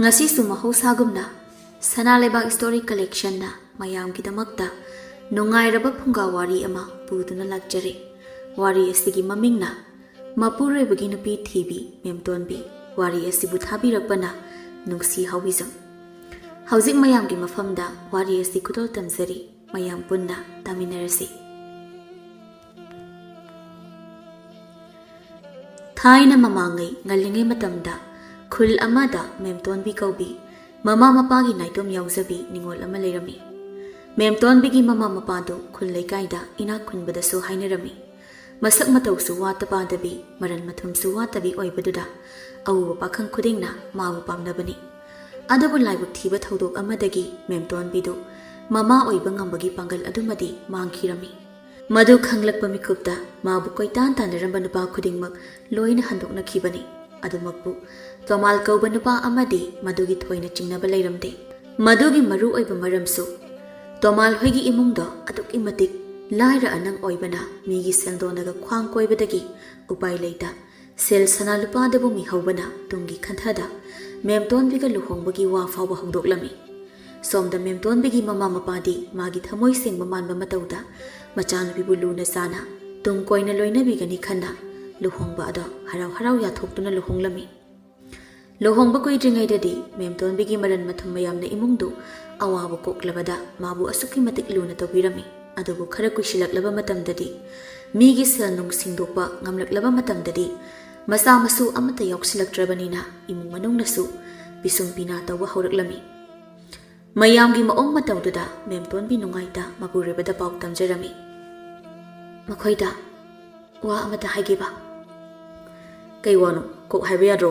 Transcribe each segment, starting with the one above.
Ngasisu mahosagumna Sana Lebak Story Collection na mayamgidamakta nungairaba phunga wari ama puduna lakjare. Wari asigi maming na Mapurebagi nupi thibi memtonbi wari asibu thabirakpana nungsi hawizam. Hauzik mayamgi mafamda wari asi kudol tamzari mayam punna taminarasi. Thaina mamangai ngalingai matamda khul amada memtonbi kaubi mama mapagi naitom yauzabi ningol ama leirami. Memtonbigi mama mapado khul leikaida ina khunbadasu hainarami. Masak matausu watapadabi maran mathumsu watabi oibaduda awu pakhang khudingna mawu pamnabani. Adabu laibuk thiba thodok amadagi memtonbidu mama oiba ngambagi pangal adumadi mangkhirami. Madu khanglakpa mikupta mabu koitan tanaramba nupa khudingmak loina handokna khibani. Adumakpu Tomal kauba nupa amadi madugi thoina chingnaba leiramde. Madugi maru oiba maramsu Tomal hoigi imungdo aduki matik laira anang oibana migi seldonaga khwang koibadagi upai leita sel sana lupa debu mi haubana tungi khanthada memtonbiga luhongbagi wa fawba hongdoklami. Somda memtonbigi mama mapadi magi thamoi singba manba matauda machanubibu luna sana tung koina loinabigani khanna luhongba ado harau harau ya thoktuna luhonglami. Luhongba koidringaidadi memtonbigi maran mathum mayamna imungdu awabu koklabada mabu asuki matik luna tawbirami. Adubu khara kuisilaklaba matamdadi migi sel nung singdokpa ngamlaklaba matamdadi masa masu amata yauksilaktrabanina imung manungnasu bisum pina tawba hauраklami. Mayamgi maong matawduda memtonbi nungaita mapurebada pauk tamjarami. Makhoida wa amata haigiba kai wano kok haiba yadro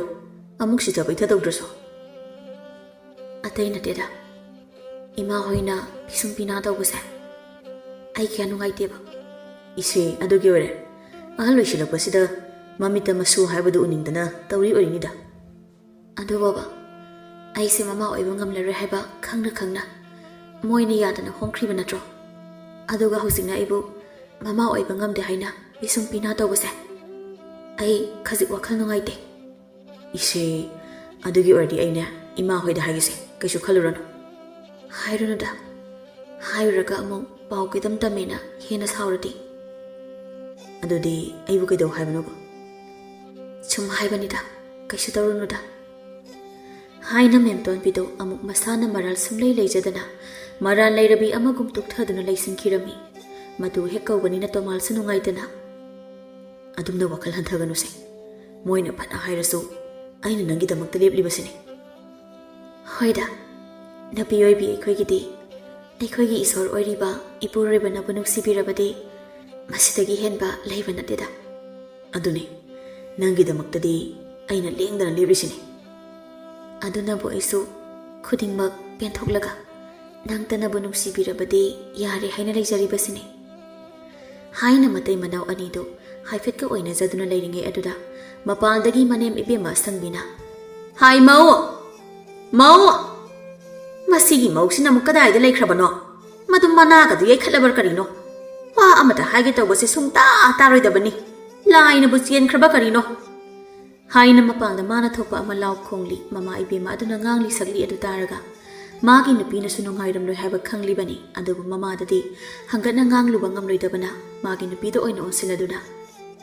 amuk sijaba itadawdraso ataina teda ima hoina bisum pina tawbase ai kya nungaiteba ise adugi ore ahal loisilakpasida mamita masu haibadu uningdana tawri orinida adu baba aise mama oiba ngamlare haiba khangna moina yadana hongkhriba natro aduga hosingna ibu mama oiba ngamde haina bisum pina tawbase ai khajik wakhal nungaite ise adugi ordi aina ima hoida haigise kaisu khalurano hairunada hairaga among pau kidam tamena hena saurati adudi aibu kaido haibanoba chum haibanida kaisu tawrunuda haina memton bido amuk masana maral sumlei leijadana maral leirabi amagum tukthaduna leisinkhirami madu hekaubanina tomal sunungaitana adumna wakal hanthaganuse moina phana hairasu aina nangidamakta leplibasini hoida napiyoibi ekhoigidi ꯑꯩꯈꯣꯏꯒꯤ ꯏꯁꯣꯔ ꯑꯣꯏꯔꯤꯕ ꯏꯄꯨꯔꯣꯏꯕꯅꯕꯨ ꯅꯨꯡꯁꯤꯕꯤꯔꯕꯗꯤ ꯃꯁꯤꯗꯒꯤ ꯍꯦꯟꯕ ꯂꯩꯕ ꯅꯠꯇꯦꯗ ꯑꯗꯨꯅꯤ ꯅꯪꯒꯤꯗꯃꯛꯇꯗꯤ ꯑꯩꯅ ꯂꯦꯡꯗꯅ ꯂꯦꯞꯂꯤꯁꯤꯅꯤ ꯑꯗꯨꯅꯕꯨ ꯑꯩꯁꯨ ꯈꯨꯗꯤꯡꯃꯛ ꯄꯦꯟꯊꯣꯛꯂꯒ ꯅꯪꯇꯅꯕꯨ ꯅꯨꯡꯁꯤꯕꯤꯔꯕꯗꯤ ꯌꯥꯔꯦ ꯍꯥꯏꯅ ꯂꯩꯖꯔꯤꯕꯁꯤꯅꯤ ꯍꯥꯏꯅ ꯃꯇꯩ ꯃꯅꯥꯎ ꯑꯅꯤꯗꯨ ꯍꯥꯏꯐꯦꯠꯀ ꯑꯣꯏꯅꯖꯗꯨꯅ ꯂꯩꯔꯤꯉꯩ ꯑꯗꯨꯗ ꯃꯄꯥꯜꯗꯒꯤ ꯃꯅꯦꯝ ꯏꯕꯦꯝꯃ ꯑꯁꯪꯕꯤꯅ ꯍꯥꯏ ꯃꯧ ꯃꯧ Masigi mausina mukadaida leikrabano madu managadu yaikhalabar karino wa amata haige tawbase sungta taroidabani laina bu chenkraba karino haina mapangda mana thopa ama law khongli mama ibema aduna ngangli sagli adu taraga magi nupina sunungairam loi haiba khanglibani adubu mama dadi hangana ngangluba ngamloidabana magi nupido oina onsiladuna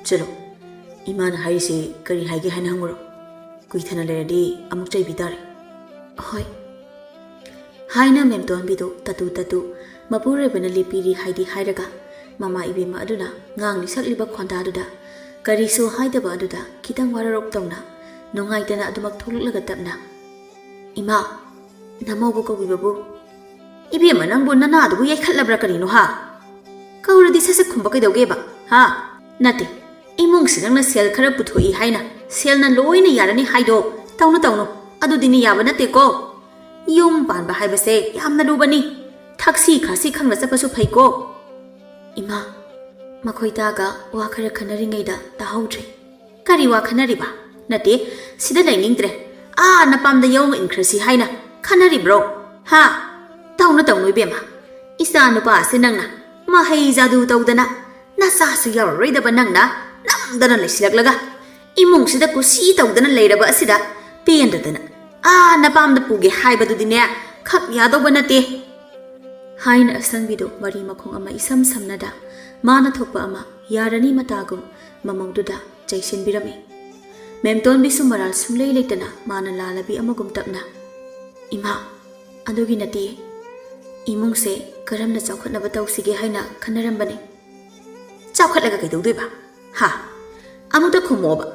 chalo imana haise kari haige haina hanguro kuithana leradi amuk chaibitare hoi Haina memtonbidu tatu mapurebana lipiri haidi hairaga mama ibema aduna ngangli sakliba khondaduda karisu haidaba aduda kitang wararok tawna nungaitana adumak thululaga tapna ima namobu kawibabu ibema nangbu nana adubu yaikhatlabra karino ha kauradi sasa khumba kaidawgeba ha nate imungsi nangna sel khara puthoi haina selna loina yarani haido tawno adudini yaba nate ko Yum panba haibase yamna lubani taxi khasi khangna chapasu phaiko ima makhoita ga wa khara khanaringaida tahaudre kari wa khanariba nate sida lainingdre na pamda yong inkrasi haina khanari bro ha tawno ibema isa nupa sinangna ma hai jadu tawdana na sa su yaroida banangna namdana leisilaklaga imung sida kusi tawdana leiraba asida pendadana ꯅꯄꯥꯝꯗ ꯄꯨꯒꯦ ꯍꯥꯏꯕꯗꯨꯗꯤꯅꯦ ꯈꯛ ꯌꯥꯗꯧꯕ ꯅꯠꯇꯦ ꯍꯥꯏꯅ ꯑꯁꯪꯕꯤꯗꯨ ꯃꯔꯤ ꯃꯈꯣꯡ ꯑꯃ ꯏꯁꯝ ꯁꯝꯅꯗ ꯃꯥꯅ ꯊꯣꯛꯄ ꯑꯃ ꯌꯥꯔꯅꯤ ꯃꯇꯥꯒꯨꯝ ꯃꯃꯧꯗꯨꯗ ꯆꯩꯁꯤꯟꯕꯤꯔꯝꯃꯤ ꯃꯦꯝꯇꯣꯟꯕꯤꯁꯨ ꯃꯔꯥꯜ ꯁꯨꯡꯂꯩ ꯂꯩꯇꯅ ꯃꯥꯅ ꯂꯥꯜꯂꯕꯤ ꯑꯃꯒꯨꯝ ꯇꯞꯅ ꯏꯃꯥ ꯑꯗꯨꯒꯤ ꯅꯠꯇꯦ ꯏꯃꯨꯡꯁꯦ ꯀꯔꯝꯅ ꯆꯥꯎꯈꯠꯅꯕ ꯇꯧꯁꯤꯒꯦ ꯍꯥꯏꯅ ꯈꯟꯅꯔꯝꯕꯅꯤ ꯆꯥꯎꯈꯠꯂꯒ ꯀꯩꯗꯧꯗꯣꯏꯕ ꯑꯃꯨꯛꯇ ꯈꯨꯝꯃꯣꯕ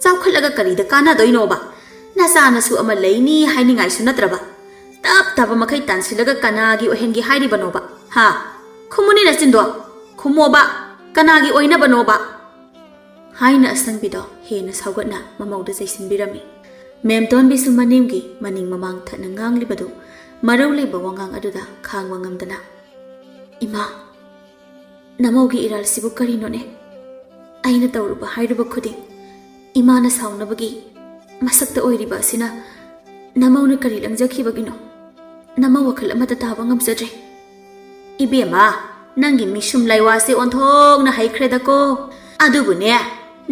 ꯆꯥꯎꯈꯠꯂꯒ ꯀꯔꯤꯗ ꯀꯥꯟꯅꯗꯣꯏꯅꯣꯕ ꯅꯆꯥꯅꯁꯨ ꯑꯃ ꯂꯩꯅꯤ ꯍꯥꯏꯅꯤꯡꯉꯥꯏꯁꯨ ꯅꯠꯇ꯭ꯔꯕ ꯇꯞ ꯃꯈꯩ ꯇꯥꯟꯁꯤꯜꯂꯒ ꯀꯅꯥꯒꯤ ꯑꯣꯏꯍꯟꯒꯦ ꯍꯥꯏꯔꯤꯕꯅꯣꯕ ꯈꯨꯝꯃꯨꯅꯤ ꯅꯆꯤꯟꯗꯣ ꯈꯨꯝꯃꯣꯕ ꯀꯅꯥꯒꯤ ꯑꯣꯏꯅꯕꯅꯣꯕ ꯍꯥꯏꯅ ꯑꯁꯪꯕꯤꯗꯣ ꯍꯦꯟꯅ ꯁꯥꯎꯒꯠꯅ ꯃꯃꯧꯗ ꯆꯩꯁꯤꯟꯕꯤꯔꯝꯃꯤ ꯃꯦꯝꯇꯣꯟꯕꯤꯁꯨ ꯃꯅꯦꯝꯒꯤ ꯃꯅꯤꯡ ꯃꯃꯥꯡ ꯊꯠꯅ ꯉꯥꯡꯂꯤꯕꯗꯨ ꯃꯔꯧ ꯂꯩꯕ ꯋꯥꯉꯥꯡ ꯑꯗꯨꯗ ꯈꯥꯡꯕ ꯉꯝꯗꯅ ꯏꯃꯥ ꯅꯃꯧꯒꯤ ꯏꯔꯥꯜꯁꯤꯕꯨ ꯀꯔꯤꯅꯣꯅꯦ ꯑꯩꯅ ꯇꯧꯔꯨꯕ ꯍꯥꯏꯔꯨꯕ ꯈꯨꯗꯤꯡ ꯏꯃꯥꯅ ꯁꯥꯎꯅꯕꯒꯤ ꯃꯁꯛꯇ ꯑꯣꯏꯔꯤꯕ ꯑꯁꯤꯅ ꯅꯃꯧꯅ ꯀꯔꯤ ꯂꯪꯖꯈꯤꯕꯒꯤꯅꯣ ꯅꯃꯧ ꯋꯥꯈꯜ ꯑꯃꯠꯇ ꯇꯥꯕ ꯉꯝꯖꯗ꯭ꯔꯦ ꯏꯕꯦꯝꯃ ꯅꯪꯒꯤ ꯃꯤꯁꯨꯝ ꯂꯩꯋꯥꯁꯦ ꯑꯣꯟꯊꯣꯛꯅ ꯍꯩꯈ꯭ꯔꯦꯗꯀꯣ ꯑꯗꯨꯕꯨꯅꯦ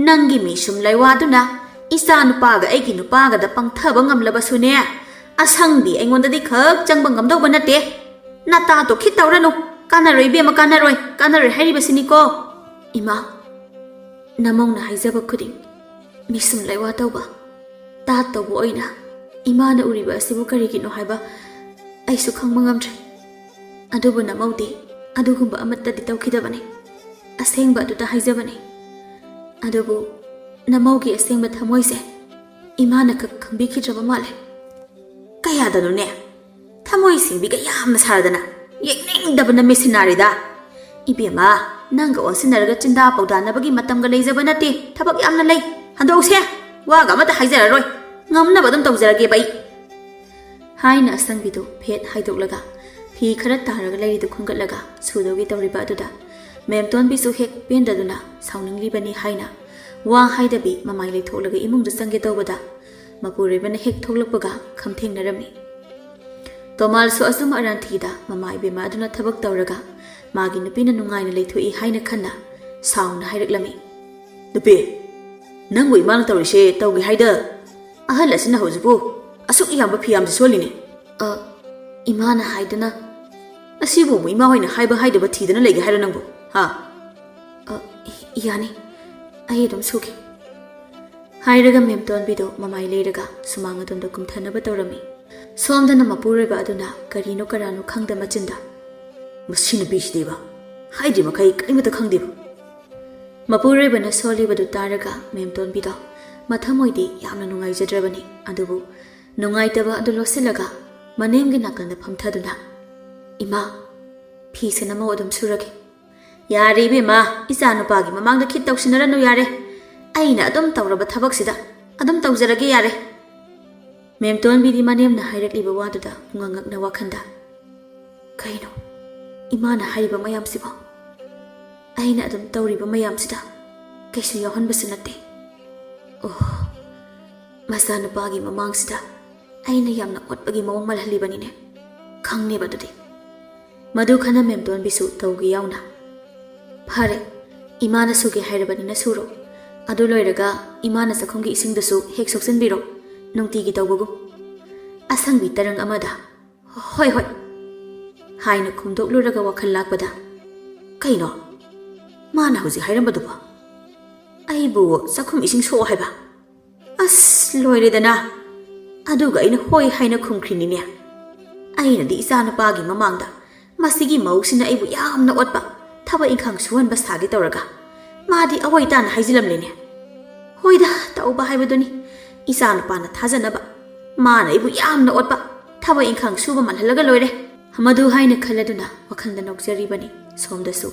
ꯅꯪꯒꯤ ꯃꯤꯁꯨꯝ ꯂꯩꯋꯥꯗꯨꯅ ꯏꯆꯥ ꯅꯨꯄꯥꯒ ꯑꯩꯒꯤ ꯅꯨꯄꯥꯒꯗ ꯄꯪꯊꯕ ꯉꯝꯂꯕꯁꯨꯅꯦ ꯑꯁꯪꯕꯤ ꯑꯩꯉꯣꯟꯗꯗꯤ ꯈꯛ ꯆꯪꯕ ꯉꯝꯗꯧꯕ ꯅꯠꯇꯦ ꯅꯇꯥꯗꯣ ꯈꯤꯠꯇꯧꯔꯅꯨ ꯀꯥꯟꯅꯔꯣꯏ ꯏꯕꯦꯝꯃ ꯀꯥꯟꯅꯔꯣꯏ ꯍꯥꯏꯔꯤꯕꯁꯤꯅꯤꯀꯣ ꯏꯃꯥ ꯅꯃꯧꯅ ꯍꯥꯏꯖꯕ ꯈꯨꯗꯤꯡ ꯃꯤꯁꯨꯝ ꯂꯩꯋꯥ ꯇꯧꯕ ꯇꯥꯠ ꯇꯧꯕ ꯑꯣꯏꯅ ꯏꯃꯥꯅ ꯎꯔꯤꯕ ꯑꯁꯤꯕꯨ ꯀꯔꯤꯒꯤꯅꯣ ꯍꯥꯏꯕ ꯑꯩꯁꯨ ꯈꯪꯕ ꯉꯝꯗ꯭ꯔꯦ ꯑꯗꯨꯕꯨ ꯅꯃꯧꯗꯤ ꯑꯗꯨꯒꯨꯝꯕ ꯑꯃꯠꯇꯗꯤ ꯇꯧꯈꯤꯗꯕꯅꯤ ꯑꯁꯦꯡꯕ ꯑꯗꯨꯗ ꯍꯥꯏꯖꯕꯅꯤ ꯑꯗꯨꯕꯨ ꯅꯃꯧꯒꯤ ꯑꯁꯦꯡꯕ ꯊꯃꯣꯏꯁꯦ ꯏꯃꯥꯅ ꯈꯪꯕꯤꯈꯤꯗ꯭ꯔꯕ ꯃꯥꯜꯂꯦ ꯀꯌꯥꯗꯅꯣꯅꯦ ꯊꯃꯣꯏ ꯁꯤꯡꯕꯤꯒ ꯌꯥꯝꯅ ꯁꯥꯔꯗꯅ ꯌꯦꯡꯅꯤꯡꯗꯕꯅ ꯃꯦꯁꯤꯟꯅꯔꯤꯗ ꯏꯕꯦꯝꯃ ꯅꯪꯒ ꯑꯣꯟꯁꯤꯟꯅꯔꯒ ꯆꯤꯟꯗꯥ ꯄꯧꯗꯥꯅꯕꯒꯤ ꯃꯇꯝꯒ ꯂꯩꯖꯕ ꯅꯠꯇꯦ ꯊꯕꯛ ꯌꯥꯝꯅ ꯂꯩ ꯍꯟꯗꯣꯛꯁꯦ ꯋꯥꯒ ꯑꯃꯠꯇ ꯍꯥꯏꯖꯔꯔꯣꯏ ꯉꯝꯅꯕ ꯑꯗꯨꯝ ꯇꯧꯖꯔꯒꯦꯕ ꯑꯩ ꯍꯥꯏꯅ ꯑꯁꯪꯕꯤꯗꯨ ꯐꯦꯠ ꯍꯥꯏꯗꯣꯛꯂꯒ ꯐꯤ ꯈꯔ ꯇꯥꯔꯒ ꯂꯩꯔꯤꯗꯨ ꯈꯨꯟꯒꯠꯂꯒ ꯁꯨꯗꯧꯒꯤ ꯇꯧꯔꯤꯕ ꯑꯗꯨꯗ ꯃꯦꯝꯇꯣꯟꯕꯤꯁꯨ ꯍꯦꯛ ꯄꯦꯟꯗꯗꯨꯅ ꯁꯥꯎꯅꯤꯡꯂꯤꯕꯅꯤ ꯍꯥꯏꯅ ꯋꯥ ꯍꯥꯏꯗꯕꯤ ꯃꯃꯥꯏ ꯂꯩꯊꯣꯛꯂꯒ ꯏꯃꯨꯡꯗ ꯆꯪꯒꯦ ꯇꯧꯕꯗ ꯃꯄꯨꯔꯣꯏꯕꯅ ꯍꯦꯛ ꯊꯣꯛꯂꯛꯄꯒ ꯈꯝꯊꯦꯡꯅꯔꯝꯃꯤ ꯇꯣꯃꯥꯜꯁꯨ ꯑꯆꯨꯝ ꯑꯔꯥꯟꯊꯤꯗ ꯃꯃꯥ ꯏꯕꯦꯝꯃ ꯑꯗꯨꯅ ꯊꯕꯛ ꯇꯧꯔꯒ ꯃꯥꯒꯤ ꯅꯨꯄꯤꯅ ꯅꯨꯡꯉꯥꯏꯅ ꯂꯩꯊꯣꯛꯏ ꯍꯥꯏꯅ ꯈꯟꯅ ꯁꯥꯎꯅ ꯍꯥꯏꯔꯛꯂꯝꯃꯤ ꯅꯨꯄꯤ ꯅꯪꯕꯨ ꯏꯃꯥꯅ ꯇꯧꯔꯤꯁꯦ ꯇꯧꯒꯦ ꯍꯥꯏꯗ ꯑꯍꯜ ꯑꯁꯤꯅ ꯍꯧꯖꯤꯛꯄꯨ ꯑꯁꯨꯛ ꯌꯥꯝꯕ ꯐꯤꯌꯥꯝꯁꯦ ꯁꯣꯜꯂꯤꯅꯦ ꯏꯃꯥꯅ ꯍꯥꯏꯗꯨꯅ ꯑꯁꯤꯕꯨ ꯏꯃꯥ ꯍꯣꯏꯅ ꯍꯥꯏꯕ ꯍꯥꯏꯗꯕ ꯊꯤꯗꯅ ꯂꯩꯒꯦ ꯍꯥꯏꯔꯣ ꯅꯪꯕꯨ ꯌꯥꯅꯤ ꯑꯩ ꯑꯗꯨꯝ ꯁꯨꯈꯤ ꯍꯥꯏꯔꯒ ꯃꯦꯝꯇꯣꯟꯕꯤꯗꯣ ꯃꯃꯥꯏ ꯂꯩꯔꯒ ꯁꯨꯃꯥꯡ ꯑꯗꯣꯝꯗ ꯀꯨꯝꯊꯅꯕ ꯇꯧꯔꯝꯃꯤ ꯁꯣꯝꯗꯅ ꯃꯄꯨꯔꯣꯏꯕ ꯑꯗꯨꯅ ꯀꯔꯤꯅꯣ ꯀꯔꯥꯅꯣ ꯈꯪꯗ ꯃꯆꯤꯟꯗ ꯃꯁꯤ ꯅꯨꯄꯤꯁꯤꯗꯤꯕ ꯍꯥꯏꯗ꯭ꯔꯤ ꯃꯈꯩ ꯀꯔꯤꯃꯠꯇ ꯈꯪꯗꯦꯕ ꯃꯄꯨꯔꯣꯏꯕꯅ ꯁꯣꯜꯂꯤꯕꯗꯨ ꯇꯥꯔꯒ ꯃꯦꯝꯇꯣꯟꯕꯤꯗꯣ ꯃꯊꯃꯣꯏꯗꯤ ꯌꯥꯝꯅ ꯅꯨꯡꯉꯥꯏꯖꯗ꯭ꯔꯕꯅꯤ ꯑꯗꯨꯕꯨ ꯅꯨꯡꯉꯥꯏꯇꯕ ꯑꯗꯨ ꯂꯣꯠꯁꯤꯜꯂꯒ ꯃꯅꯦꯝꯒꯤ ꯅꯥꯀꯟꯗ ꯐꯝꯊꯗꯨꯅ ꯏꯃꯥ ꯐꯤꯁꯦ ꯅꯃꯧ ꯑꯗꯨꯝ ꯁꯨꯔꯒꯦ ꯌꯥꯔꯦ ꯏꯕꯦꯝꯃ ꯏꯆꯥ ꯅꯨꯄꯥꯒꯤ ꯃꯃꯥꯡꯗ ꯈꯤꯠ ꯇꯧꯁꯤꯟꯅꯔꯅꯨ ꯌꯥꯔꯦ ꯑꯩꯅ ꯑꯗꯨꯝ ꯇꯧꯔꯕ ꯊꯕꯛꯁꯤꯗ ꯑꯗꯨꯝ ꯇꯧꯖꯔꯒꯦ ꯌꯥꯔꯦ ꯃꯦꯝꯇꯣꯟꯕꯤꯗꯤ ꯃꯅꯦꯝꯅ ꯍꯥꯏꯔꯛꯂꯤꯕ ꯋꯥꯗꯨꯗ ꯄꯨꯡꯉꯛ ꯋꯥꯈꯟꯗ ꯀꯩꯅꯣ ꯏꯃꯥꯅ ꯍꯥꯏꯔꯤꯕ ꯃꯌꯥꯝꯁꯤꯕꯣ ꯑꯩꯅ ꯑꯗꯨꯝ ꯇꯧꯔꯤꯕ ꯃꯌꯥꯝꯁꯤꯗ ꯀꯩꯁꯨ ꯌꯥꯎꯍꯟꯕꯁꯨ ꯅꯠꯇꯦ ꯃꯆꯥꯅꯨꯄꯥꯒꯤ ꯃꯃꯥꯡꯁꯤꯗ ꯑꯩꯅ ꯌꯥꯝꯅ ꯑꯣꯠꯄꯒꯤ ꯃꯑꯣꯡ ꯃꯥꯜꯍꯜꯂꯤꯕꯅꯤꯅꯦ ꯈꯪꯅꯦꯕ ꯑꯗꯨꯗꯤ ꯃꯗꯨ ꯈꯟꯅ ꯃꯦꯝꯇꯣꯟꯕꯤꯁꯨ ꯇꯧꯒꯦ ꯌꯥꯎꯅ ꯐꯔꯦ ꯏꯃꯥꯅ ꯁꯨꯒꯦ ꯍꯥꯏꯔꯕꯅꯤꯅ ꯁꯨꯔꯣ ꯑꯗꯨ ꯂꯣꯏꯔꯒ ꯏꯃꯥꯅ ꯆꯥꯛꯈꯨꯝꯒꯤ ꯏꯁꯤꯡꯗꯨꯁꯨ ꯍꯦꯛ ꯁꯣꯛꯆꯤꯟꯕꯤꯔꯣ ꯅꯨꯡꯇꯤꯒꯤ ꯇꯧꯕꯒꯨꯝ ꯑꯁꯪꯕꯤ ꯇꯔꯪ ꯑꯃꯗ ꯍꯣꯏ ꯍꯥꯏꯅ ꯈꯨꯝꯗꯣꯛꯂꯨꯔꯒ ꯋꯥꯈꯜ ꯂꯥꯛꯄꯗ ꯀꯩꯅꯣ ꯃꯥꯅ ꯍꯧꯖꯤꯛ ꯍꯥꯏꯔꯝꯕꯗꯨꯕꯣ ꯑꯩꯕꯨ ꯆꯥꯛꯈꯨꯝ ꯏꯁꯤꯡ ꯁꯣꯛꯑꯣ ꯍꯥꯏꯕ ꯑꯁ ꯂꯣꯏꯔꯦꯗꯅ ꯑꯗꯨꯒ ꯑꯩꯅ ꯍꯣꯏ ꯍꯥꯏꯅ ꯈꯨꯝꯈ꯭ꯔꯤꯅꯤꯅꯦ ꯑꯩꯅꯗꯤ ꯏꯆꯥꯅꯨꯄꯥꯒꯤ ꯃꯃꯥꯡꯗ ꯃꯁꯤꯒꯤ ꯃꯧꯁꯤꯅ ꯑꯩꯕꯨ ꯌꯥꯝꯅ ꯑꯣꯠꯄ ꯊꯕꯛ ꯏꯪꯈꯥꯡ ꯁꯨꯍꯟꯕ ꯁꯥꯒꯦ ꯇꯧꯔꯒ ꯃꯥꯗꯤ ꯑꯋꯣꯏ ꯇꯥꯅ ꯍꯥꯏꯖꯤꯜꯂꯝꯂꯦꯅꯦ ꯍꯣꯏꯗ ꯇꯧꯕ ꯍꯥꯏꯕꯗꯨꯅꯤ ꯏꯆꯥꯅꯨꯄꯥꯅ ꯊꯥꯖꯅꯕ ꯃꯥꯅ ꯑꯩꯕꯨ ꯌꯥꯝꯅ ꯑꯣꯠꯄ ꯊꯕꯛ ꯏꯪꯈꯥꯡ ꯁꯨꯕ ꯃꯥꯜꯍꯜꯂꯒ ꯂꯣꯏꯔꯦ ꯃꯗꯨ ꯍꯥꯏꯅ ꯈꯜꯂꯗꯨꯅ ꯋꯥꯈꯜꯗ ꯅꯣꯛꯆꯔꯤꯕꯅꯤ ꯁꯣꯝꯗꯁꯨ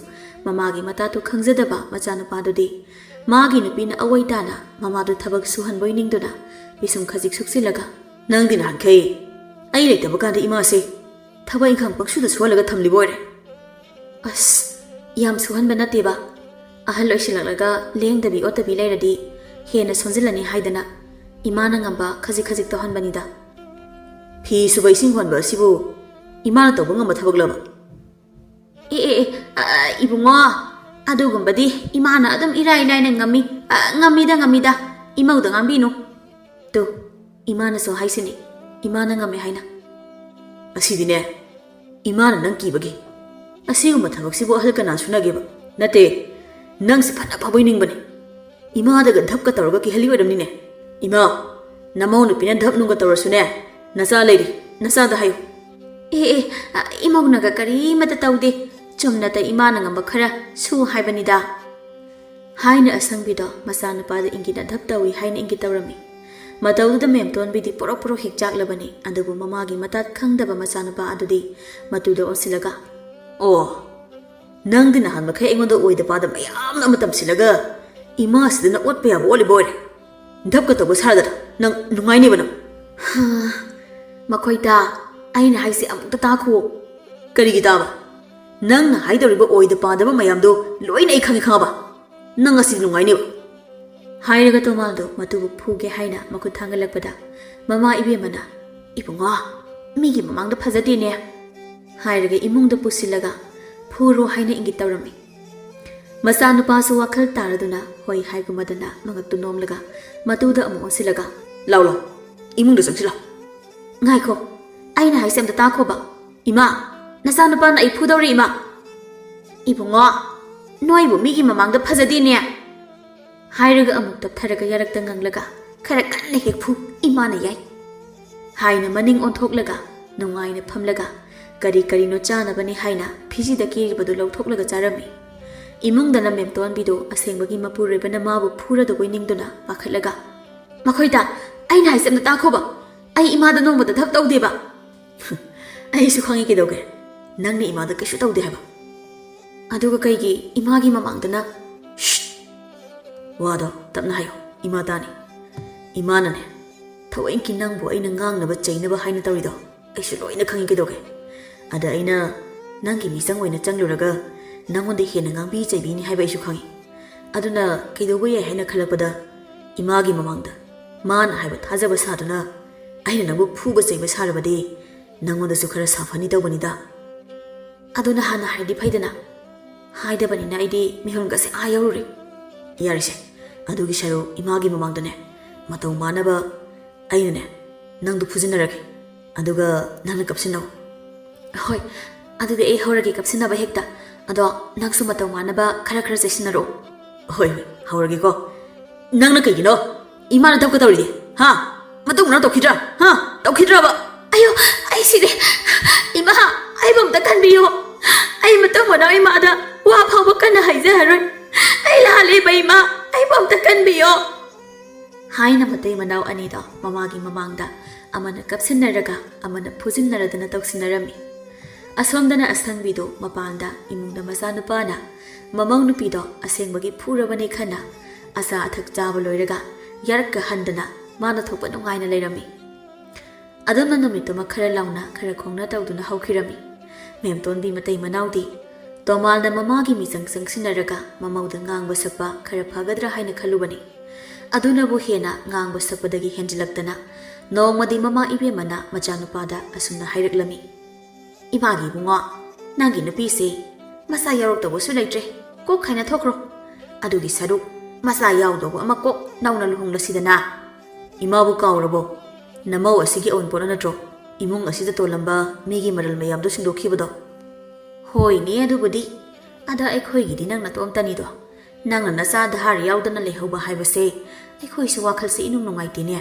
ꯃꯃꯥꯒꯤ ꯃꯇꯥꯇꯨ ꯈꯪꯖꯗꯕ ꯃꯆꯥꯅꯨꯄꯥꯗꯨꯗꯤ ꯃꯥꯒꯤ ꯅꯨꯄꯤꯅ ꯑꯋꯣꯏ ꯇꯥꯅ ꯃꯃꯥꯗꯨ ꯊꯕꯛ ꯁꯨꯍꯟꯕꯣꯏ ꯅꯤꯡꯗꯨꯅ ꯄꯤꯁꯨꯝ ꯈꯖꯤꯛ ꯁꯨꯛꯆꯤꯜꯂꯒ ꯅꯪꯗꯤ ꯅꯍꯥꯟꯈꯩ ꯑꯩ ꯂꯩꯇꯕ ꯀꯥꯟꯗ ꯏꯃꯥꯁꯦ ꯊꯕꯛ ꯏꯪꯈꯥꯡ ꯄꯪꯁꯨꯗ ꯁꯨꯍꯜꯂꯒ ꯊꯝꯂꯤꯕ ꯑꯣꯏꯔꯦ ꯌꯥꯝ ꯁꯨꯍꯟꯕ ꯅꯠꯇꯦꯕ ꯑꯍꯜ ꯑꯣꯏꯁꯤꯜꯂꯛꯂꯒ ꯂꯦꯡꯗꯕꯤ ꯑꯣꯠꯇꯕꯤ ꯂꯩꯔꯗꯤ ꯍꯦꯟꯅ ꯁꯣꯟꯖꯤꯜꯂꯅꯤ ꯍꯥꯏꯗꯅ ꯏꯃꯥꯅ ꯉꯝꯕ ꯈꯖꯤꯛ ꯇꯧꯍꯟꯕꯅꯤꯗ ꯐꯤ ꯁꯨꯕ ꯏꯁꯤꯡ ꯍꯣꯟꯕ ꯑꯁꯤꯕꯨ ꯏꯃꯥꯅ ꯇꯧꯕ ꯉꯝꯕ ꯊꯕꯛꯂꯕ ꯏꯕꯨꯡꯉꯣ ꯑꯗꯨꯒꯨꯝꯕꯗꯤ ꯏꯃꯥꯅ ꯑꯗꯨꯝ ꯏꯔꯥꯏ ꯂꯥꯏꯅ ꯉꯝꯃꯤꯗ ꯏꯃꯧꯗ ꯉꯥꯡꯕꯤꯅꯨ ꯇꯨ ꯏꯃꯥꯅꯁꯨ ꯍꯥꯏꯁꯤꯅꯤ ꯏꯃꯥꯅ ꯉꯝꯃꯦ ꯍꯥꯏꯅ꯫ ꯑꯁꯤꯗꯤꯅꯦ ꯏꯃꯥꯅ ꯅꯪ ꯀꯤꯕꯒꯤ ꯑꯁꯤꯒꯨꯝꯕ ꯊꯕꯛꯁꯤꯕꯨ ꯑꯍꯜ ꯀꯅꯥ ꯁꯨꯅꯒꯦꯕ ꯅꯠꯇꯦ ꯅꯪꯁꯤ ꯐꯅ ꯐꯕꯣꯏꯅꯤꯡꯕꯅꯦ ꯏꯃꯥꯗꯒ ꯙꯞꯀ ꯇꯧꯔꯒ ꯀꯤꯍꯜꯂꯤ ꯑꯣꯏꯔꯝꯅꯤꯅꯦ ꯏꯃꯥ ꯅꯃꯧ ꯅꯨꯄꯤꯅ ꯙꯞ ꯅꯨꯡꯒ ꯇꯧꯔꯁꯨꯅꯦ ꯅꯆꯥ ꯂꯩꯔꯤ ꯅꯆꯥꯗ ꯍꯥꯏꯌꯨ ꯏꯃꯧꯅꯒ ꯀꯔꯤꯃꯇ ꯇꯧꯗꯦ ꯆꯨꯝꯅꯇ ꯏꯃꯥꯅ ꯉꯝꯕ ꯈꯔ ꯁꯨ ꯍꯥꯏꯕꯅꯤꯗ ꯍꯥꯏꯅ ꯑꯁꯪꯕꯤꯗꯣ ꯃꯆꯥꯅꯨꯄꯥꯗ ꯏꯪꯒꯤꯠꯅ ꯙꯞ ꯇꯧꯏ ꯍꯥꯏꯅ ꯏꯪꯒꯤꯠ ꯇꯧꯔꯝꯃꯤ ꯃꯇꯧꯗꯨꯗ ꯃꯦꯝꯇꯣꯟꯕꯤꯗꯤ ꯄꯣꯔꯣꯛ ꯄꯣꯔꯣꯛ ꯍꯦꯛ ꯆꯥꯛꯂꯕꯅꯤ ꯑꯗꯨꯕꯨ ꯃꯃꯥꯒꯤ ꯃꯇꯥꯠ ꯈꯪꯗꯕ ꯃꯆꯥꯅꯨꯄꯥ ꯑꯗꯨꯗꯤ ꯃꯇꯨꯗ ꯑꯣꯟꯁꯤꯜꯂꯒ ꯑꯣ ꯅꯪꯗꯤ ꯅꯍꯥꯟ ꯃꯈꯩ ꯑꯩꯉꯣꯟꯗ ꯑꯣꯏꯗ ꯄꯥꯗ ꯃꯌꯥꯝꯅ ꯑꯃ ꯇꯝꯁꯤꯜꯂꯒ ꯏꯃꯥꯁꯤꯗꯅ ꯑꯣꯠꯄ ꯌꯥꯕ ꯑꯣꯜꯂꯤꯕ ꯑꯣꯏꯔꯦ ꯙꯞꯀ ꯇꯧꯕ ꯁꯥꯗꯅ ꯅꯪ ꯅꯨꯡꯉꯥꯏꯅꯦꯕ ꯅꯪ ꯃꯈꯣꯏꯗ ꯑꯩꯅ ꯍꯥꯏꯁꯦ ꯑꯃꯨꯛꯇ ꯇꯥꯈꯨꯋꯣ ꯀꯔꯤꯒꯤ ꯇꯥꯕ ꯅꯪꯅ ꯍꯥꯏꯗꯧꯔꯤꯕ ꯑꯣꯏꯗ ꯄꯥꯗꯕ ꯃꯌꯥꯝꯗꯣ ꯂꯣꯏꯅ ꯑꯩ ꯈꯪꯉꯤ ꯈꯪꯉꯕ ꯅꯪ ꯑꯁꯤꯗꯤ ꯅꯨꯡꯉꯥꯏꯅꯦꯕ ꯍꯥꯏꯔꯒ ꯇꯣꯃꯥꯜꯗꯣ ꯃꯇꯨꯕꯨ ꯐꯨꯒꯦ ꯍꯥꯏꯅ ꯃꯈꯨꯠ ꯊꯥꯡꯒꯠꯂꯛꯄꯗ ꯃꯃꯥ ꯏꯕꯦꯝꯃꯅ ꯏꯕꯨꯡꯉꯣ ꯃꯤꯒꯤ ꯃꯃꯥꯡꯗ ꯐꯖꯗꯦꯅꯦ ꯍꯥꯏꯔꯒ ꯏꯃꯨꯡꯗ ꯄꯨꯁꯤꯜꯂꯒ ꯐꯨꯔꯣ ꯍꯥꯏꯅ ꯏꯪꯒꯤꯠ ꯇꯧꯔꯝꯃꯤ ꯃꯆꯥꯅꯨꯄꯥꯁꯨ ꯋꯥꯈꯜ ꯇꯥꯔꯗꯨꯅ ꯍꯣꯏ ꯍꯥꯏꯒꯨꯝꯃꯗꯅ ꯃꯉꯛꯇꯨ ꯅꯣꯝꯂꯒ ꯃꯇꯨꯗ ꯑꯃꯨꯛ ꯑꯣꯟꯁꯤꯜꯂꯒ ꯂꯥꯎ ꯂꯥꯎ ꯏꯃꯨꯡꯗ ꯆꯪꯁꯤꯜꯂꯣ ꯉꯥꯏꯈꯣ ꯑꯩꯅ ꯍꯥꯏꯁꯦ ꯑꯝꯇ ꯇꯥꯈꯣꯕ ꯏꯃꯥ ꯅꯆꯥꯅꯨꯄꯥꯅ ꯑꯩ ꯐꯨꯗꯧꯔꯤ ꯏꯃꯥ ꯏꯕꯨꯡꯉꯣ ꯅꯣꯏꯕꯨ ꯃꯤꯒꯤ ꯃꯃꯥꯡꯗ ꯐꯖꯗꯦꯅꯦ ꯍꯥꯏꯔꯒ ꯑꯃꯨꯛ ꯇꯞꯊꯔꯒ ꯌꯥꯔꯛꯇ ꯉꯪꯂꯒ ꯈꯔ ꯀꯟꯅ ꯍꯦꯛ ꯐꯨ ꯏꯃꯥꯅ ꯌꯥꯏ ꯍꯥꯏꯅ ꯃꯅꯤꯡ ꯑꯣꯟꯊꯣꯛꯂꯒ ꯅꯨꯡꯉꯥꯏꯅ ꯐꯝꯂꯒ ꯀꯔꯤ ꯀꯔꯤꯅꯣ ꯆꯥꯅꯕꯅꯤ ꯍꯥꯏꯅ ꯐꯤꯖꯤꯗ ꯀꯦꯔꯤꯕꯗꯨ ꯂꯧꯊꯣꯛꯂꯒ ꯆꯥꯔꯝꯃꯤ ꯏꯃꯨꯡꯗꯅ ꯃꯦꯝꯇꯣꯟꯕꯤꯗꯨ ꯑꯁꯦꯡꯕꯒꯤ ꯃꯄꯨꯔꯣꯏꯕꯅ ꯃꯥꯕꯨ ꯐꯨꯔꯗꯧꯕꯩ ꯅꯤꯡꯗꯨꯅ ꯄꯥꯈꯠꯂꯒ ꯃꯈꯣꯏꯗ ꯑꯩꯅ ꯍꯥꯏꯁꯦ ꯑꯝꯇ ꯇꯥꯈꯣꯕ ꯑꯩ ꯏꯃꯥꯗ ꯅꯣꯡꯃꯗ ꯙꯞ ꯇꯧꯗꯦꯕ ꯑꯩꯁꯨ ꯈꯪꯉꯤ ꯀꯩꯗꯧꯒꯦ ꯅꯪꯅ ꯏꯃꯥꯗ ꯀꯩꯁꯨ ꯇꯧꯗꯦ ꯍꯥꯏꯕ ꯑꯗꯨꯒ ꯀꯩꯒꯤ ꯏꯃꯥꯒꯤ ꯃꯃꯥꯡꯗꯅ ꯋꯥꯗꯣ ꯇꯞꯅ ꯍꯥꯏꯌꯣ ꯏꯃꯥ ꯇꯥꯅꯤ ꯏꯃꯥꯅꯅꯦ ꯊꯑꯣꯏꯀꯤ ꯅꯪꯕꯨ ꯑꯩꯅ ꯉꯥꯡꯅꯕ ꯆꯩꯅꯕ ꯍꯥꯏꯅ ꯇꯧꯔꯤꯗꯣ ꯑꯩꯁꯨ ꯂꯣꯏꯅ ꯈꯪꯉꯤ ꯀꯩꯗꯧꯒꯦ ꯑꯗ ꯑꯩꯅ ꯅꯪꯒꯤ ꯃꯤꯆꯪ ꯑꯣꯏꯅ ꯆꯪꯂꯨꯔꯒ ꯅꯪꯉꯣꯟꯗ ꯍꯦꯟꯅ ꯉꯥꯡꯕꯤ ꯆꯩꯕꯤꯅꯤ ꯍꯥꯏꯕ ꯑꯩꯁꯨ ꯈꯪꯉꯤ ꯑꯗꯨꯅ ꯀꯩꯗꯧꯕ ꯌꯥꯏ ꯍꯥꯏꯅ ꯈꯜꯂꯛꯄꯗ ꯏꯃꯥꯒꯤ ꯃꯃꯥꯡꯗ ꯃꯥꯅ ꯍꯥꯏꯕ ꯊꯥꯖꯕ ꯁꯥꯗꯨꯅ ꯑꯩꯅ ꯅꯪꯕꯨ ꯐꯨꯕ ꯆꯩꯕ ꯁꯥꯔꯕꯗꯤ ꯅꯪꯉꯣꯟꯗꯁꯨ ꯈꯔ ꯁꯥꯐꯅꯤ ꯇꯧꯕꯅꯤꯗ ꯑꯗꯨꯅ ꯍꯥꯟꯅ ꯍꯥꯏꯔꯗꯤ ꯐꯩꯗꯅ ꯍꯥꯏꯗꯕꯅꯤꯅ ꯑꯩꯗꯤ ꯃꯤꯍꯨꯟꯒꯁꯦ ꯌꯧꯔꯨꯔꯦ ꯌꯥꯔꯤꯁꯦ ꯑꯗꯨꯒꯤ ꯁꯔꯨꯛ ꯏꯃꯥꯒꯤ ꯃꯃꯥꯡꯗꯅꯦ ꯃꯇꯧ ꯃꯥꯟꯅꯕ ꯑꯩꯅꯅꯦ ꯅꯪꯗꯨ ꯐꯨꯖꯤꯟꯅꯔꯒꯦ ꯑꯗꯨꯒ ꯅꯪꯅ ꯀꯞꯁꯤꯟꯅꯧ ꯍꯣꯏ ꯑꯗꯨꯗꯤ ꯑꯩ ꯍꯧꯔꯒꯦ ꯀꯞꯁꯤꯟꯅꯕ ꯍꯦꯛꯇ ꯑꯗꯣ ꯅꯪꯁꯨ ꯃꯇꯧ ꯃꯥꯟꯅꯕ ꯈꯔ ꯆꯩꯁꯤꯟꯅꯔꯛꯑꯣ ꯍꯣꯏ ꯍꯣꯏ ꯍꯧꯔꯒꯦꯀꯣ ꯅꯪꯅ ꯀꯩꯒꯤꯅꯣ ꯏꯃꯥꯅ ꯙꯞꯀ ꯇꯧꯔꯤꯗꯤ ꯍꯥ ꯃꯇꯨꯡ ꯃꯅꯥꯎ ꯇꯧꯈꯤꯗ꯭ꯔꯥ ꯍꯥ ꯇꯧꯈꯤꯗ꯭ꯔꯕ ꯑꯌꯣ ꯑꯩ ꯁꯤꯔꯦ ꯏꯃꯥ ꯑꯩꯕꯨ ꯑꯝꯇ ꯈꯟꯕꯤꯌꯨ ꯑꯩ ꯃꯇꯨꯡ ꯃꯅꯥꯎ ꯏꯃꯥꯗ ꯋꯥ ꯐꯥꯎꯕ ꯀꯟꯅ ꯍꯥꯏꯖꯔꯔꯣꯏ ꯑꯩ ꯂꯥꯜꯂꯦꯕ ꯏꯃꯥ ꯑꯩꯕꯨ ꯑꯝꯇ ꯀꯟꯕꯤꯌꯣ ꯍꯥꯏꯅ ꯃꯇꯩ ꯃꯅꯥꯎ ꯑꯅꯤꯗꯣ ꯃꯃꯥꯒꯤ ꯃꯃꯥꯡꯗ ꯑꯃꯅ ꯀꯞꯁꯤꯟꯅꯔꯒ ꯑꯃꯅ ꯐꯨꯖꯤꯟꯅꯔꯗꯅ ꯇꯧꯁꯤꯟꯅꯔꯝꯃꯤ ꯑꯁꯣꯝꯗꯅ ꯑꯁꯪꯕꯤꯗꯣ ꯃꯄꯥꯟꯗ ꯏꯃꯨꯡꯗ ꯃꯆꯥꯅꯨꯄꯥꯅ ꯃꯃꯧ ꯅꯨꯄꯤꯗꯣ ꯑꯁꯦꯡꯕꯒꯤ ꯐꯨꯔꯕꯅꯤ ꯈꯟꯅ ꯑꯆꯥ ꯑꯊꯛ ꯆꯥꯕ ꯂꯣꯏꯔꯒ ꯌꯥꯔꯛꯀ ꯍꯟꯗꯅ ꯃꯥꯅ ꯊꯣꯛꯄ ꯅꯨꯡꯉꯥꯏꯅ ꯂꯩꯔꯝꯃꯤ ꯑꯗꯨꯝꯅ ꯅꯨꯃꯤꯠꯇꯨꯃ ꯈꯔ ꯂꯥꯎꯅ ꯈꯔ ꯈꯣꯡꯅ ꯇꯧꯗꯨꯅ ꯍꯧꯈꯤꯔꯝꯃꯤ ꯃꯦꯝꯇꯣꯟꯕꯤ ꯃꯇꯩ ꯃꯅꯥꯎꯗꯤ ꯇꯣꯃꯥꯜꯅ ꯃꯃꯥꯒꯤ ꯃꯤꯆꯪ ꯆꯪꯁꯤꯟꯅꯔꯒ ꯃꯃꯧꯗ ꯉꯥꯡꯕ ꯁꯛꯄ ꯈꯔ ꯐꯒꯗ꯭ꯔꯥ ꯍꯥꯏꯅ ꯈꯜꯂꯨꯕꯅꯤ ꯑꯗꯨꯅꯕꯨ ꯍꯦꯟꯅ ꯉꯥꯡꯕ ꯁꯛꯄꯗꯒꯤ ꯍꯦꯟꯖꯤꯜꯂꯛꯇꯅ ꯅꯣꯡꯃꯗꯤ ꯃꯃꯥ ꯏꯕꯦꯝꯃꯅ ꯃꯆꯥꯅꯨꯄꯥꯗ ꯑꯁꯨꯝꯅ ꯍꯥꯏꯔꯛꯂꯝꯃꯤ ꯏꯃꯥꯒꯤ ꯏꯕꯨꯡꯉꯣ ꯅꯪꯒꯤ ꯅꯨꯄꯤꯁꯦ ꯃꯆꯥ ꯌꯥꯎꯔꯛꯇꯧꯕꯁꯨ ꯂꯩꯇ꯭ꯔꯦ ꯀꯣꯛ ꯈꯥꯏꯅ ꯊꯣꯛꯈ꯭ꯔꯣ ꯑꯗꯨꯒꯤ ꯁꯔꯨꯛ ꯃꯆꯥ ꯌꯥꯎꯗꯧꯕ ꯑꯃ ꯀꯣꯛ ꯅꯧꯅ ꯂꯨꯍꯣꯡꯂꯁꯤꯗꯅ ꯏꯃꯥꯕꯨ ꯀꯥꯎꯔꯕꯣ ꯅꯃꯧ ꯑꯁꯤꯒꯤ ꯑꯋꯨꯟꯄꯣꯠꯅ ꯅꯠꯇ꯭ꯔꯣ ꯏꯃꯨꯡ ꯑꯁꯤꯗ ꯇꯣꯜꯂꯝꯕ ꯃꯤꯒꯤ ꯃꯔꯜ ꯃꯌꯥꯝꯗꯣ ꯁꯤꯡꯗꯣꯛꯈꯤꯕꯗꯣ ꯍꯣꯏꯅꯦ ꯑꯗꯨꯕꯨꯗꯤ ꯑꯗ ꯑꯩꯈꯣꯏꯒꯤꯗꯤ ꯅꯪ ꯅꯇꯣꯝꯇꯅꯤꯗꯣ ꯅꯪꯅ ꯅꯆꯥꯗ ꯍꯥꯔ ꯌꯥꯎꯗꯅ ꯂꯩꯍꯧꯕ ꯍꯥꯏꯕꯁꯦ ꯑꯩꯈꯣꯏꯁꯨ ꯋꯥꯈꯜꯁꯦ ꯏꯅꯨꯡ ꯅꯨꯡꯉꯥꯏꯇꯦꯅꯦ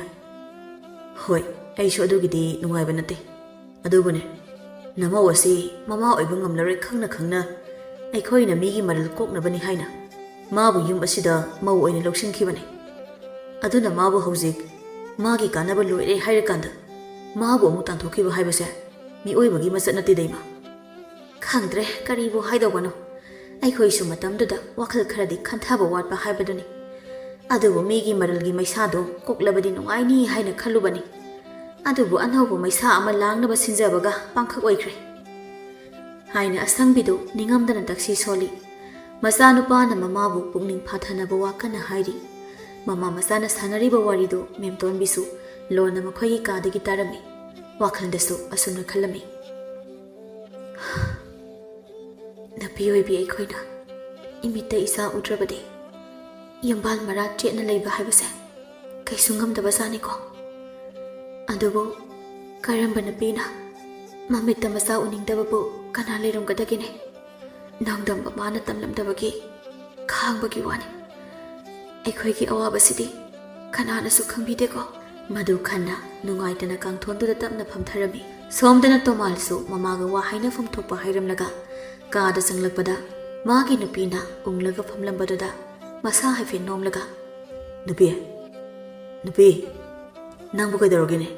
ꯍꯣꯏ ꯑꯩꯁꯨ ꯑꯗꯨꯒꯤꯗꯤ ꯅꯨꯡꯉꯥꯏꯕ ꯅꯠꯇꯦ ꯑꯗꯨꯕꯨꯅꯦ ꯅꯃꯧ ꯑꯁꯤ ꯃꯃꯥ ꯑꯣꯏꯕ ꯉꯝꯂꯔꯣꯏ ꯈꯪꯅ ꯈꯪꯅ ꯑꯩꯈꯣꯏꯅ ꯃꯤꯒꯤ ꯃꯔꯜ ꯀꯣꯛꯅꯕꯅꯤ ꯍꯥꯏꯅ ꯃꯥꯕꯨ ꯌꯨꯝ ꯑꯁꯤꯗ ꯃꯧ ꯑꯣꯏꯅ ꯂꯧꯁꯤꯟꯈꯤꯕꯅꯤ ꯑꯗꯨꯅ ꯃꯥꯕꯨ ꯍꯧꯖꯤꯛ ꯃꯥꯒꯤ ꯀꯥꯟꯅꯕ ꯂꯣꯏꯔꯦ ꯍꯥꯏꯔꯀꯥꯟꯗ ꯃꯥꯕꯨ ꯑꯃꯨꯛ ꯇꯥꯟꯊꯣꯛꯈꯤꯕ ꯍꯥꯏꯕꯁꯦ ꯃꯤꯑꯣꯏꯕꯒꯤ ꯃꯆꯠ ꯅꯠꯇꯦꯗ ꯏꯃꯥ ꯈꯪꯗ꯭ꯔꯦ ꯀꯔꯤꯕꯨ ꯍꯥꯏꯗꯧꯕꯅꯣ ꯑꯩꯈꯣꯏꯁꯨ ꯃꯇꯝꯗꯨꯗ ꯋꯥꯈꯜ ꯈꯔꯗꯤ ꯈꯟꯊꯕ ꯋꯥꯠꯄ ꯍꯥꯏꯕꯗꯨꯅꯤ ꯑꯗꯨꯕꯨ ꯃꯤꯒꯤ ꯃꯔꯜꯒꯤ ꯃꯩꯁꯥꯗꯣ ꯀꯣꯛꯂꯕꯗꯤ ꯅꯨꯡꯉꯥꯏꯅꯤ ꯍꯥꯏꯅ ꯈꯜꯂꯨꯕꯅꯤ ꯑꯗꯨꯕꯨ ꯑꯅꯧꯕ ꯃꯩꯁꯥ ꯑꯃ ꯂꯥꯡꯅꯕ ꯁꯤꯟꯖꯕꯒ ꯄꯥꯡꯈꯛ ꯑꯣꯏꯈ꯭ꯔꯦ ꯍꯥꯏꯅ ꯑꯁꯪꯕꯤꯗꯨ ꯅꯤꯡꯉꯝꯗꯅ ꯇꯛꯁꯤ ꯁꯣꯜꯂꯤ ꯃꯆꯥꯅꯨꯄꯥꯅ ꯃꯃꯥꯕꯨ ꯄꯨꯛꯅꯤꯡ ꯐꯥꯊꯅꯕ ꯋꯥ ꯀꯟꯅ ꯍꯥꯏꯔꯤ ꯃꯃꯥ ꯃꯆꯥꯅ ꯁꯥꯟꯅꯔꯤꯕ ꯋꯥꯔꯤꯗꯨ ꯃꯦꯝꯇꯣꯟꯕꯤꯁꯨ ꯂꯣꯟꯅ ꯃꯈꯣꯏꯒꯤ ꯀꯥꯗꯒꯤ ꯇꯥꯔꯝꯃꯤ ꯋꯥꯈꯜꯗꯁꯨ ꯑꯁꯨꯝꯅ ꯈꯜꯂꯝꯃꯤ ꯅꯨꯄꯤ ꯑꯣꯏꯕꯤ ꯑꯩꯈꯣꯏꯅ ꯏꯃꯤꯠꯇ ꯏꯆꯥ ꯎꯗ꯭ꯔꯕꯗꯤ ꯌꯨꯝꯕꯥꯜ ꯃꯔꯥ ꯆꯦꯠꯅ ꯂꯩꯕ ꯍꯥꯏꯕꯁꯦ ꯀꯩꯁꯨ ꯉꯝꯗꯕꯖꯥꯠꯅꯤꯀꯣ ꯑꯗꯨꯕꯨ ꯀꯔꯝꯕ ꯅꯨꯄꯤꯅ ꯃꯃꯤꯠꯇ ꯃꯆꯥ ꯎꯅꯤꯡꯗꯕꯕꯨ ꯀꯅꯥ ꯂꯩꯔꯝꯒꯗꯒꯦꯅꯦ? ꯅꯣꯡꯗꯝꯕ ꯃꯥꯅ ꯇꯝꯂꯝꯗꯕꯒꯤ ꯈꯥꯡꯕꯒꯤ ꯋꯥꯅꯤ꯫ ꯑꯩꯈꯣꯏꯒꯤ ꯑꯋꯥꯕꯁꯤꯗꯤ ꯀꯅꯥꯅꯁꯨ ꯈꯪꯕꯤꯗꯦꯀꯣ꯫ ꯃꯗꯨ ꯈꯟꯅ ꯅꯨꯡꯉꯥꯏꯇꯅ ꯀꯥꯡꯊꯣꯟꯗꯨꯗ ꯇꯞꯅ ꯐꯝꯊꯔꯝꯃꯤ꯫ ꯁꯣꯝꯗꯅ ꯇꯣꯃꯥꯜꯁꯨ ꯃꯃꯥꯒ ꯋꯥ ꯍꯥꯏꯅꯐꯝ ꯊꯣꯛꯄ ꯍꯥꯏꯔꯝꯂꯒ ꯀꯥꯗ ꯆꯪꯂꯛꯄꯗ ꯃꯥꯒꯤ ꯅꯨꯄꯤꯅ ꯎꯡꯂꯒ ꯐꯝꯂꯝꯕꯗꯨꯗ ꯃꯁꯥ ꯍꯥꯏꯐꯦꯠ ꯅꯣꯝꯂꯒ, ꯅꯨꯄꯤ, ꯅꯪꯕꯨ ꯀꯩꯗꯧꯔꯒꯦꯅꯦ?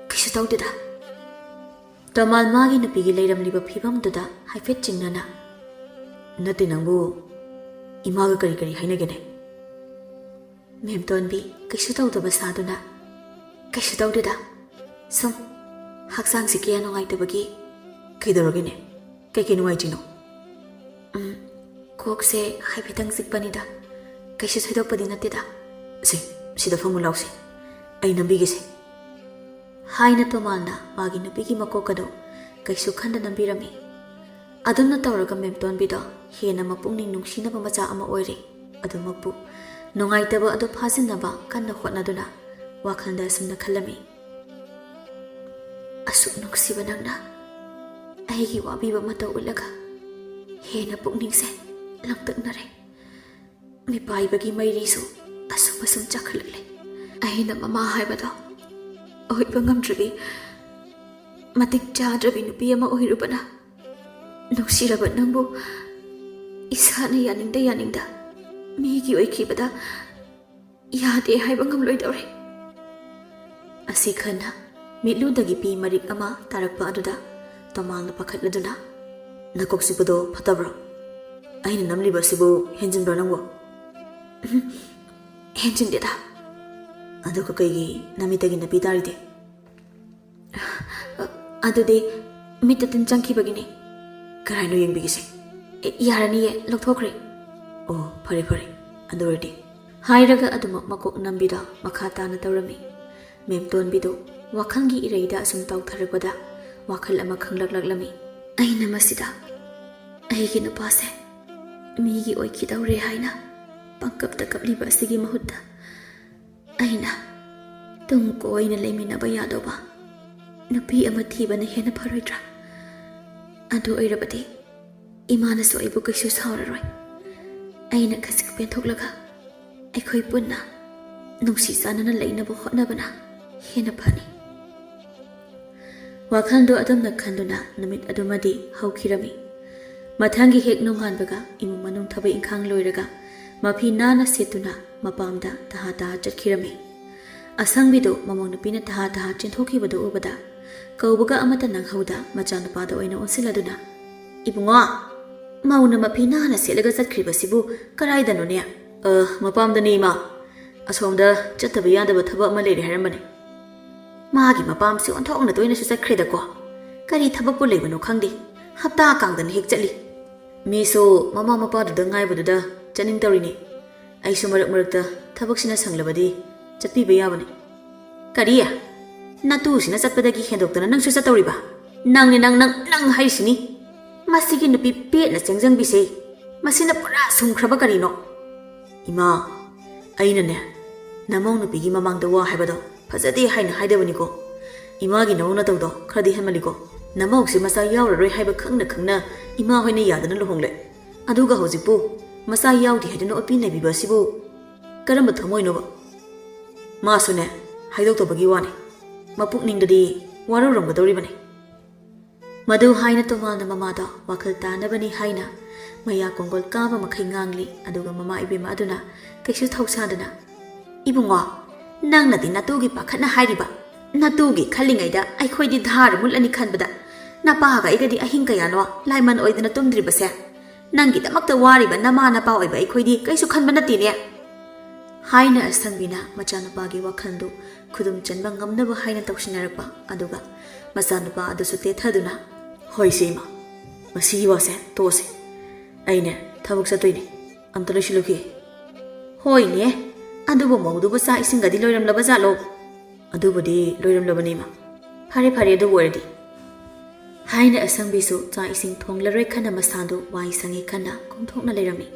ꯀꯩꯁꯨ ꯇꯧꯗꯦꯗ꯫ ꯇꯣꯃꯥꯜ ꯃꯥꯒꯤ ꯅꯨꯄꯤꯒꯤ ꯂꯩꯔꯝꯂꯤꯕ ꯐꯤꯕꯝꯗꯨꯗ ꯍꯥꯏꯐꯦꯠ ꯆꯤꯡꯅꯅ, ꯅꯠꯇꯦ, ꯅꯪꯕꯨ ꯏꯃꯥꯒ ꯀꯔꯤ ꯍꯥꯏꯅꯒꯦꯅꯦ? ꯃꯦꯝꯇꯣꯟꯕꯤ ꯀꯩꯁꯨ ꯇꯧꯗꯕ ꯁꯥꯗꯨꯅ, ꯀꯩꯁꯨ ꯇꯧꯗꯦꯗ, ꯁꯨꯝ ꯍꯛꯆꯥꯡꯁꯤ ꯀꯌꯥ ꯅꯨꯡꯉꯥꯏꯇꯕꯒꯤ꯫ ꯀꯩꯗꯧꯔꯒꯦꯅꯦ? ꯀꯩ ꯅꯨꯡꯉꯥꯏꯇ꯭ꯔꯤꯅꯣ? ꯀꯣꯛꯁꯦ ꯍꯥꯏꯐꯦꯠꯇꯪ ꯆꯤꯛꯄꯅꯤꯗ, ꯀꯩꯁꯨ ꯊꯣꯏꯗꯣꯛꯄꯗꯤ ꯅꯠꯇꯦꯗ꯫ ꯁꯤꯗ ꯐꯝꯃꯨ ꯂꯥꯎꯁꯦ, ꯑꯩ ꯅꯝꯕꯤꯒꯦꯁꯦ ꯍꯥꯏꯅ ꯇꯣꯃꯥꯜꯅ ꯃꯥꯒꯤ ꯅꯨꯄꯤꯒꯤ ꯃꯀꯣꯛ ꯑꯗꯨ ꯀꯩꯁꯨ ꯈꯟꯗ ꯅꯝꯕꯤꯔꯝꯃꯤ꯫ ꯑꯗꯨꯝꯅ ꯇꯧꯔꯒ ꯃꯦꯝꯇꯣꯟꯕꯤꯗꯣ ꯍꯦꯟꯅ ꯃꯄꯨꯛꯅꯤꯡ ꯅꯨꯡꯁꯤꯅꯕ ꯃꯆꯥ ꯑꯃ ꯑꯣꯏꯔꯦ꯫ ꯑꯗꯨꯃꯛꯄꯨ ꯅꯨꯡꯉꯥꯏꯇꯕ ꯑꯗꯨ ꯐꯥꯖꯤꯟꯅꯕ ꯀꯟꯅ ꯍꯣꯠꯅꯗꯨꯅ ꯋꯥꯈꯜꯗ ꯑꯁꯨꯝꯅ ꯈꯜꯂꯝꯃꯤ꯫ ꯑꯁꯨꯛ ꯅꯨꯡꯁꯤꯕ ꯅꯪꯅ ꯑꯩꯒꯤ ꯋꯥꯕꯤꯕ ꯃꯇꯧ ꯎꯠꯂꯒ ꯍꯦꯟꯅ ꯄꯨꯛꯅꯤꯡꯁꯦ ꯂꯪꯇꯛꯅꯔꯦ꯫ ꯃꯤꯄꯥꯏꯕꯒꯤ ꯃꯩꯔꯤꯁꯨ ꯑꯁꯨꯝ ꯆꯥꯈꯠꯂꯛꯂꯦ꯫ ꯑꯩꯅ ꯃꯃꯥ ꯍꯥꯏꯕꯗꯣ ꯑꯣꯏꯕ ꯉꯝꯗ꯭ꯔꯕꯤ ꯃꯇꯤꯛ ꯆꯥꯗ꯭ꯔꯕꯤ ꯅꯨꯄꯤ ꯑꯃ ꯑꯣꯏꯔꯨꯕꯅ ꯅꯨꯡꯁꯤꯔꯕ ꯅꯪꯕꯨ ꯏꯁꯥꯅ ꯌꯥꯅꯤꯡꯗ ꯃꯤꯒꯤ ꯑꯣꯏꯈꯤꯕꯗ ꯌꯥꯗꯦ ꯍꯥꯏꯕ ꯉꯝꯂꯣꯏꯗꯧꯔꯦ꯫ ꯑꯁꯤ ꯈꯟꯅ ꯃꯤꯠꯂꯨꯗꯒꯤ ꯄꯤ ꯃꯔꯤꯛ ꯑꯃ ꯇꯥꯔꯛꯄ ꯑꯗꯨꯗ ꯇꯣꯃꯥꯜꯅ ꯄꯥꯈꯠꯂꯗꯨꯅ, ꯅꯀꯣꯛ ꯆꯤꯛꯄꯗꯣ ꯐꯠꯇꯕ꯭ꯔꯣ? ꯑꯩꯅ ꯅꯝꯂꯤꯕꯁꯤꯕꯨ ꯍꯦꯟꯖꯤꯟꯕ꯭ꯔꯣ ꯅꯪꯕꯨ? ꯍꯦꯟꯖꯤꯟꯗꯦꯗ꯫ ꯑꯗꯨꯒ ꯀꯩꯒꯤ ꯅꯃꯤꯠꯇꯒꯤ ꯅꯄꯤ ꯇꯥꯔꯤꯗꯤ? ꯑꯗꯨꯗꯤ ꯃꯤꯠꯇ ꯇꯤꯟ ꯆꯪꯈꯤꯕꯒꯤꯅꯤ꯫ ꯀꯔꯥꯏꯅꯣ ꯌꯦꯡꯕꯤꯒꯦꯁꯦ? ꯌꯥꯔꯅꯤꯌꯦ, ꯂꯧꯊꯣꯛꯈ꯭ꯔꯦ꯫ ꯑꯣ, ꯐꯔꯦ, ꯑꯗꯨ ꯑꯣꯏꯔꯗꯤ꯫ ꯍꯥꯏꯔꯒ ꯑꯗꯨꯃꯛ ꯃꯀꯣꯛ ꯅꯝꯕꯤꯗꯣ ꯃꯈꯥ ꯇꯥꯅ ꯇꯧꯔꯝꯃꯤ꯫ ꯃꯦꯝꯇꯣꯟꯕꯤꯗꯨ ꯋꯥꯈꯜꯒꯤ ꯏꯔꯩꯗ ꯑꯁꯨꯝ ꯇꯥꯎꯊꯔꯛꯄꯗ ꯋꯥꯈꯜ ꯑꯃ ꯈꯪꯂꯛꯂꯝꯃꯤ꯫ ꯑꯩꯅ ꯃꯁꯤꯗ ꯑꯩꯒꯤ ꯅꯨꯄꯥꯁꯦ ꯃꯤꯒꯤ ꯑꯣꯏꯈꯤꯗꯧꯔꯦ ꯍꯥꯏꯅ ꯄꯪꯀꯞꯇ ꯀꯞꯂꯤꯕ ꯑꯁꯤꯒꯤ ꯃꯍꯨꯠꯇ ꯑꯩꯅ ꯇꯨꯡ ꯀꯣꯏꯅ ꯂꯩꯃꯤꯟꯅꯕ ꯌꯥꯗꯧꯕ ꯅꯨꯄꯤ ꯑꯃ ꯊꯤꯕꯅ ꯍꯦꯟꯅ ꯐꯔꯣꯏꯗ꯭ꯔꯥ? ꯑꯗꯨ ꯑꯣꯏꯔꯕꯗꯤ ꯏꯃꯥꯅꯁꯨ ꯑꯩꯕꯨ ꯀꯩꯁꯨ ꯁꯥꯎꯔꯔꯣꯏ꯫ ꯑꯩꯅ ꯈꯖꯤꯛ ꯄꯦꯟꯊꯣꯛꯂꯒ ꯑꯩꯈꯣꯏ ꯄꯨꯟꯅ ꯅꯨꯡꯁꯤ ꯆꯥꯟꯅꯅ ꯂꯩꯅꯕ ꯍꯣꯠꯅꯕꯅ ꯍꯦꯟꯅ ꯐꯅꯤ꯫ ꯋꯥꯈꯜꯗꯣ ꯑꯗꯨꯝꯅ ꯈꯟꯗꯨꯅ ꯅꯨꯃꯤꯠ ꯑꯗꯨꯃꯗꯤ ꯍꯧꯈꯤꯔꯝꯃꯤ꯫ ꯃꯊꯪꯒꯤ ꯍꯦꯛ ꯅꯣꯡꯉꯥꯟꯕꯒ ꯏꯃꯨꯡ ꯃꯅꯨꯡ ꯊꯕꯛ ꯏꯪꯈꯥꯡ ꯂꯣꯏꯔꯒ ꯃꯐꯤ ꯅꯥꯟꯅ ꯁꯦꯠꯇꯨꯅ ꯃꯄꯥꯝꯗ ꯇꯍꯥ ꯆꯠꯈꯤꯔꯝꯃꯤ꯫ ꯑꯁꯪꯕꯤꯗꯨ ꯃꯃꯧ ꯅꯨꯄꯤꯅ ꯇꯍꯥ ꯆꯦꯟꯊꯣꯛꯈꯤꯕꯗꯨ ꯎꯕꯗ ꯀꯧꯕꯒ ꯑꯃꯠꯇ ꯅꯪꯍꯧꯗ ꯃꯆꯥꯅꯨꯄꯥꯗ ꯑꯣꯏꯅ ꯑꯣꯟꯁꯤꯜꯂꯗꯨꯅ, ꯏꯕꯨꯡꯉꯣ, ꯃꯧꯅ ꯃꯐꯤ ꯅꯥꯟꯅ ꯁꯦꯠꯂꯒ ꯆꯠꯈ꯭ꯔꯤꯕꯁꯤꯕꯨ ꯀꯔꯥꯏꯗꯅꯣꯅꯦ? ꯃꯄꯥꯝꯗꯅꯤ ꯏꯃꯥ, ꯑꯁꯣꯝꯗ ꯆꯠꯇꯕ ꯌꯥꯗꯕ ꯊꯕꯛ ꯑꯃ ꯂꯩꯔꯦ ꯍꯥꯏꯔꯝꯕꯅꯦ꯫ ꯃꯥꯒꯤ ꯃꯄꯥꯝꯁꯤ ꯑꯣꯟꯊꯣꯛꯅ ꯇꯣꯏꯅꯁꯨ ꯆꯠꯈ꯭ꯔꯦꯗꯀꯣ꯫ ꯀꯔꯤ ꯊꯕꯛꯄꯨ ꯂꯩꯕꯅꯣ ꯈꯪꯗꯦ, ꯍꯞꯇꯥ ꯀꯥꯡꯗꯅ ꯍꯦꯛ ꯆꯠꯂꯤ꯫ ꯃꯤꯁꯨ ꯃꯃꯥ ꯃꯄꯥꯗꯨꯗ ꯉꯥꯏꯕꯗꯨꯗ ꯆꯠꯅꯤꯡꯇꯧꯔꯤꯅꯤ꯫ ꯑꯩꯁꯨ ꯃꯔꯛꯇ ꯊꯕꯛꯁꯤꯅ ꯁꯪꯂꯕꯗꯤ ꯆꯠꯄꯤꯕ ꯌꯥꯕꯅꯤ꯫ ꯀꯔꯤ? ꯅꯇꯨꯁꯤꯅ ꯆꯠꯄꯗꯒꯤ ꯍꯦꯟꯗꯣꯛꯇꯅ ꯅꯪꯁꯨ ꯆꯠꯇꯧꯔꯤꯕ? ꯅꯪ ꯍꯥꯏꯔꯤꯁꯤꯅꯤ? ꯃꯁꯤꯒꯤ ꯅꯨꯄꯤ ꯄꯦꯠꯅ ꯆꯦꯡꯖꯪꯕꯤꯁꯦ ꯃꯁꯤꯅ ꯄꯨꯔꯥ ꯁꯨꯝꯈ꯭ꯔꯕ ꯀꯔꯤꯅꯣ? ꯏꯃꯥ, ꯑꯩꯅꯅꯦ ꯅꯃꯧ ꯅꯨꯄꯤꯒꯤ ꯃꯃꯥꯡꯗ ꯋꯥ ꯍꯥꯏꯕꯗꯣ ꯐꯖꯗꯦ ꯍꯥꯏꯅ ꯍꯥꯏꯗꯕꯅꯤꯀꯣ꯫ ꯏꯃꯥꯒꯤ ꯅꯃꯧ ꯅꯇꯧꯗꯣ ꯈꯔꯗꯤ ꯍꯦꯟꯃꯜꯂꯤꯀꯣ꯫ ꯅꯃꯧꯁꯦ ꯃꯆꯥ ꯌꯥꯎꯔꯔꯣꯏ ꯍꯥꯏꯕ ꯈꯪꯅ ꯏꯃꯥ ꯍꯣꯏꯅ ꯌꯥꯗꯅ ꯂꯨꯍꯣꯡꯂꯦ꯫ ꯑꯗꯨꯒ ꯍꯧꯖꯤꯛꯄꯨ ꯃꯆꯥ ꯌꯥꯎꯗꯦ ꯍꯥꯏꯗꯨꯅ ꯑꯣꯠꯄꯤ ꯅꯩꯕꯤꯕ ꯑꯁꯤꯕꯨ ꯀꯔꯝꯕ ꯊꯃꯣꯏꯅꯣꯕ? ꯃꯥꯁꯨꯅꯦ ꯍꯥꯏꯗꯣꯛꯇꯕꯒꯤ ꯋꯥꯅꯤ, ꯃꯄꯨꯛꯅꯤꯡꯗꯗꯤ ꯋꯥꯔꯧꯔꯝꯒꯗꯧꯔꯤꯕꯅꯤ꯫ ꯃꯗꯨ ꯍꯥꯏꯅ ꯇꯣꯃꯥꯜꯅ ꯃꯃꯥꯗꯣ ꯋꯥꯈꯜ ꯇꯥꯅꯕꯅꯤ ꯍꯥꯏꯅ ꯃꯌꯥ ꯀꯣꯡꯒꯣꯜ ꯀꯥꯕ ꯃꯈꯩ ꯉꯥꯡꯂꯤ꯫ ꯑꯗꯨꯒ ꯃꯃꯥ ꯏꯕꯦꯝꯃ ꯑꯗꯨꯅ ꯀꯩꯁꯨ ꯊꯧꯁꯥꯗꯅ, ꯏꯕꯨꯡꯉꯣ, ꯅꯪꯅꯗꯤ ꯅꯇꯨꯒꯤ ꯄꯥꯈꯠꯅ ꯍꯥꯏꯔꯤꯕ, ꯅꯇꯨꯒꯤ ꯈꯜꯂꯤꯉꯩꯗ ꯑꯩꯈꯣꯏꯗꯤ ꯙꯥꯔ ꯃꯨꯠꯂꯅꯤ ꯈꯟꯕꯗ ꯅꯄꯥꯒ ꯑꯩꯒꯗꯤ ꯑꯍꯤꯡ ꯀꯌꯥꯅꯣ ꯂꯥꯏꯃꯟ ꯑꯣꯏꯗꯅ ꯇꯨꯝꯗ꯭ꯔꯤꯕꯁꯦ? ꯅꯪꯒꯤꯗꯃꯛꯇ ꯋꯥꯔꯤꯕ ꯅꯃꯥ ꯅꯄꯥ ꯑꯣꯏꯕ ꯑꯩꯈꯣꯏꯗꯤ ꯀꯩꯁꯨ ꯈꯟꯕ ꯅꯠꯇꯦꯅꯦ꯫ ꯍꯥꯏꯅ ꯑꯁꯪꯕꯤꯅ ꯃꯆꯥꯅꯨꯄꯥꯒꯤ ꯋꯥꯈꯜꯗꯨ ꯈꯨꯗꯨꯝ ꯆꯟꯕ ꯉꯝꯅꯕ ꯍꯥꯏꯅ ꯇꯧꯁꯤꯟꯅꯔꯛꯄ ꯑꯗꯨꯒ ꯃꯆꯥꯅꯨꯄꯥ ꯑꯗꯨꯁꯨ ꯇꯦꯊꯗꯨꯅ, ꯍꯣꯏꯁꯦ ꯏꯃꯥ, ꯃꯁꯤꯒꯤ ꯋꯥꯁꯦ ꯇꯣꯛꯑꯁꯦ꯫ ꯑꯩꯅꯦ ꯊꯕꯛ ꯆꯠꯇꯣꯏꯅꯤ, ꯑꯝꯇ ꯂꯣꯏꯁꯤꯜꯂꯨꯈꯤ꯫ ꯍꯣꯏꯅꯦ, ꯑꯗꯨꯕꯨ ꯃꯧꯗꯨꯕꯨ ꯆꯥꯛ ꯏꯁꯤꯡꯒꯗꯤ ꯂꯣꯏꯔꯝꯂꯕ ꯖꯥꯠꯂꯣ? ꯑꯗꯨꯕꯨꯗꯤ ꯂꯣꯏꯔꯝꯂꯕꯅꯤ ꯏꯃꯥ꯫ ꯐꯔꯦ ꯑꯗꯨꯕꯨ ꯑꯣꯏꯔꯗꯤ ꯍꯥꯏꯅ ꯑꯁꯪꯕꯤꯁꯨ ꯆꯥꯛ ꯏꯁꯤꯡ ꯊꯣꯡꯂꯔꯣꯏ ꯈꯟꯅ ꯃꯁꯥꯗꯨ ꯋꯥꯏ ꯁꯪꯉꯦ ꯈꯟꯅ ꯀꯣꯝꯊꯣꯛꯅ ꯂꯩꯔꯝꯃꯤ꯫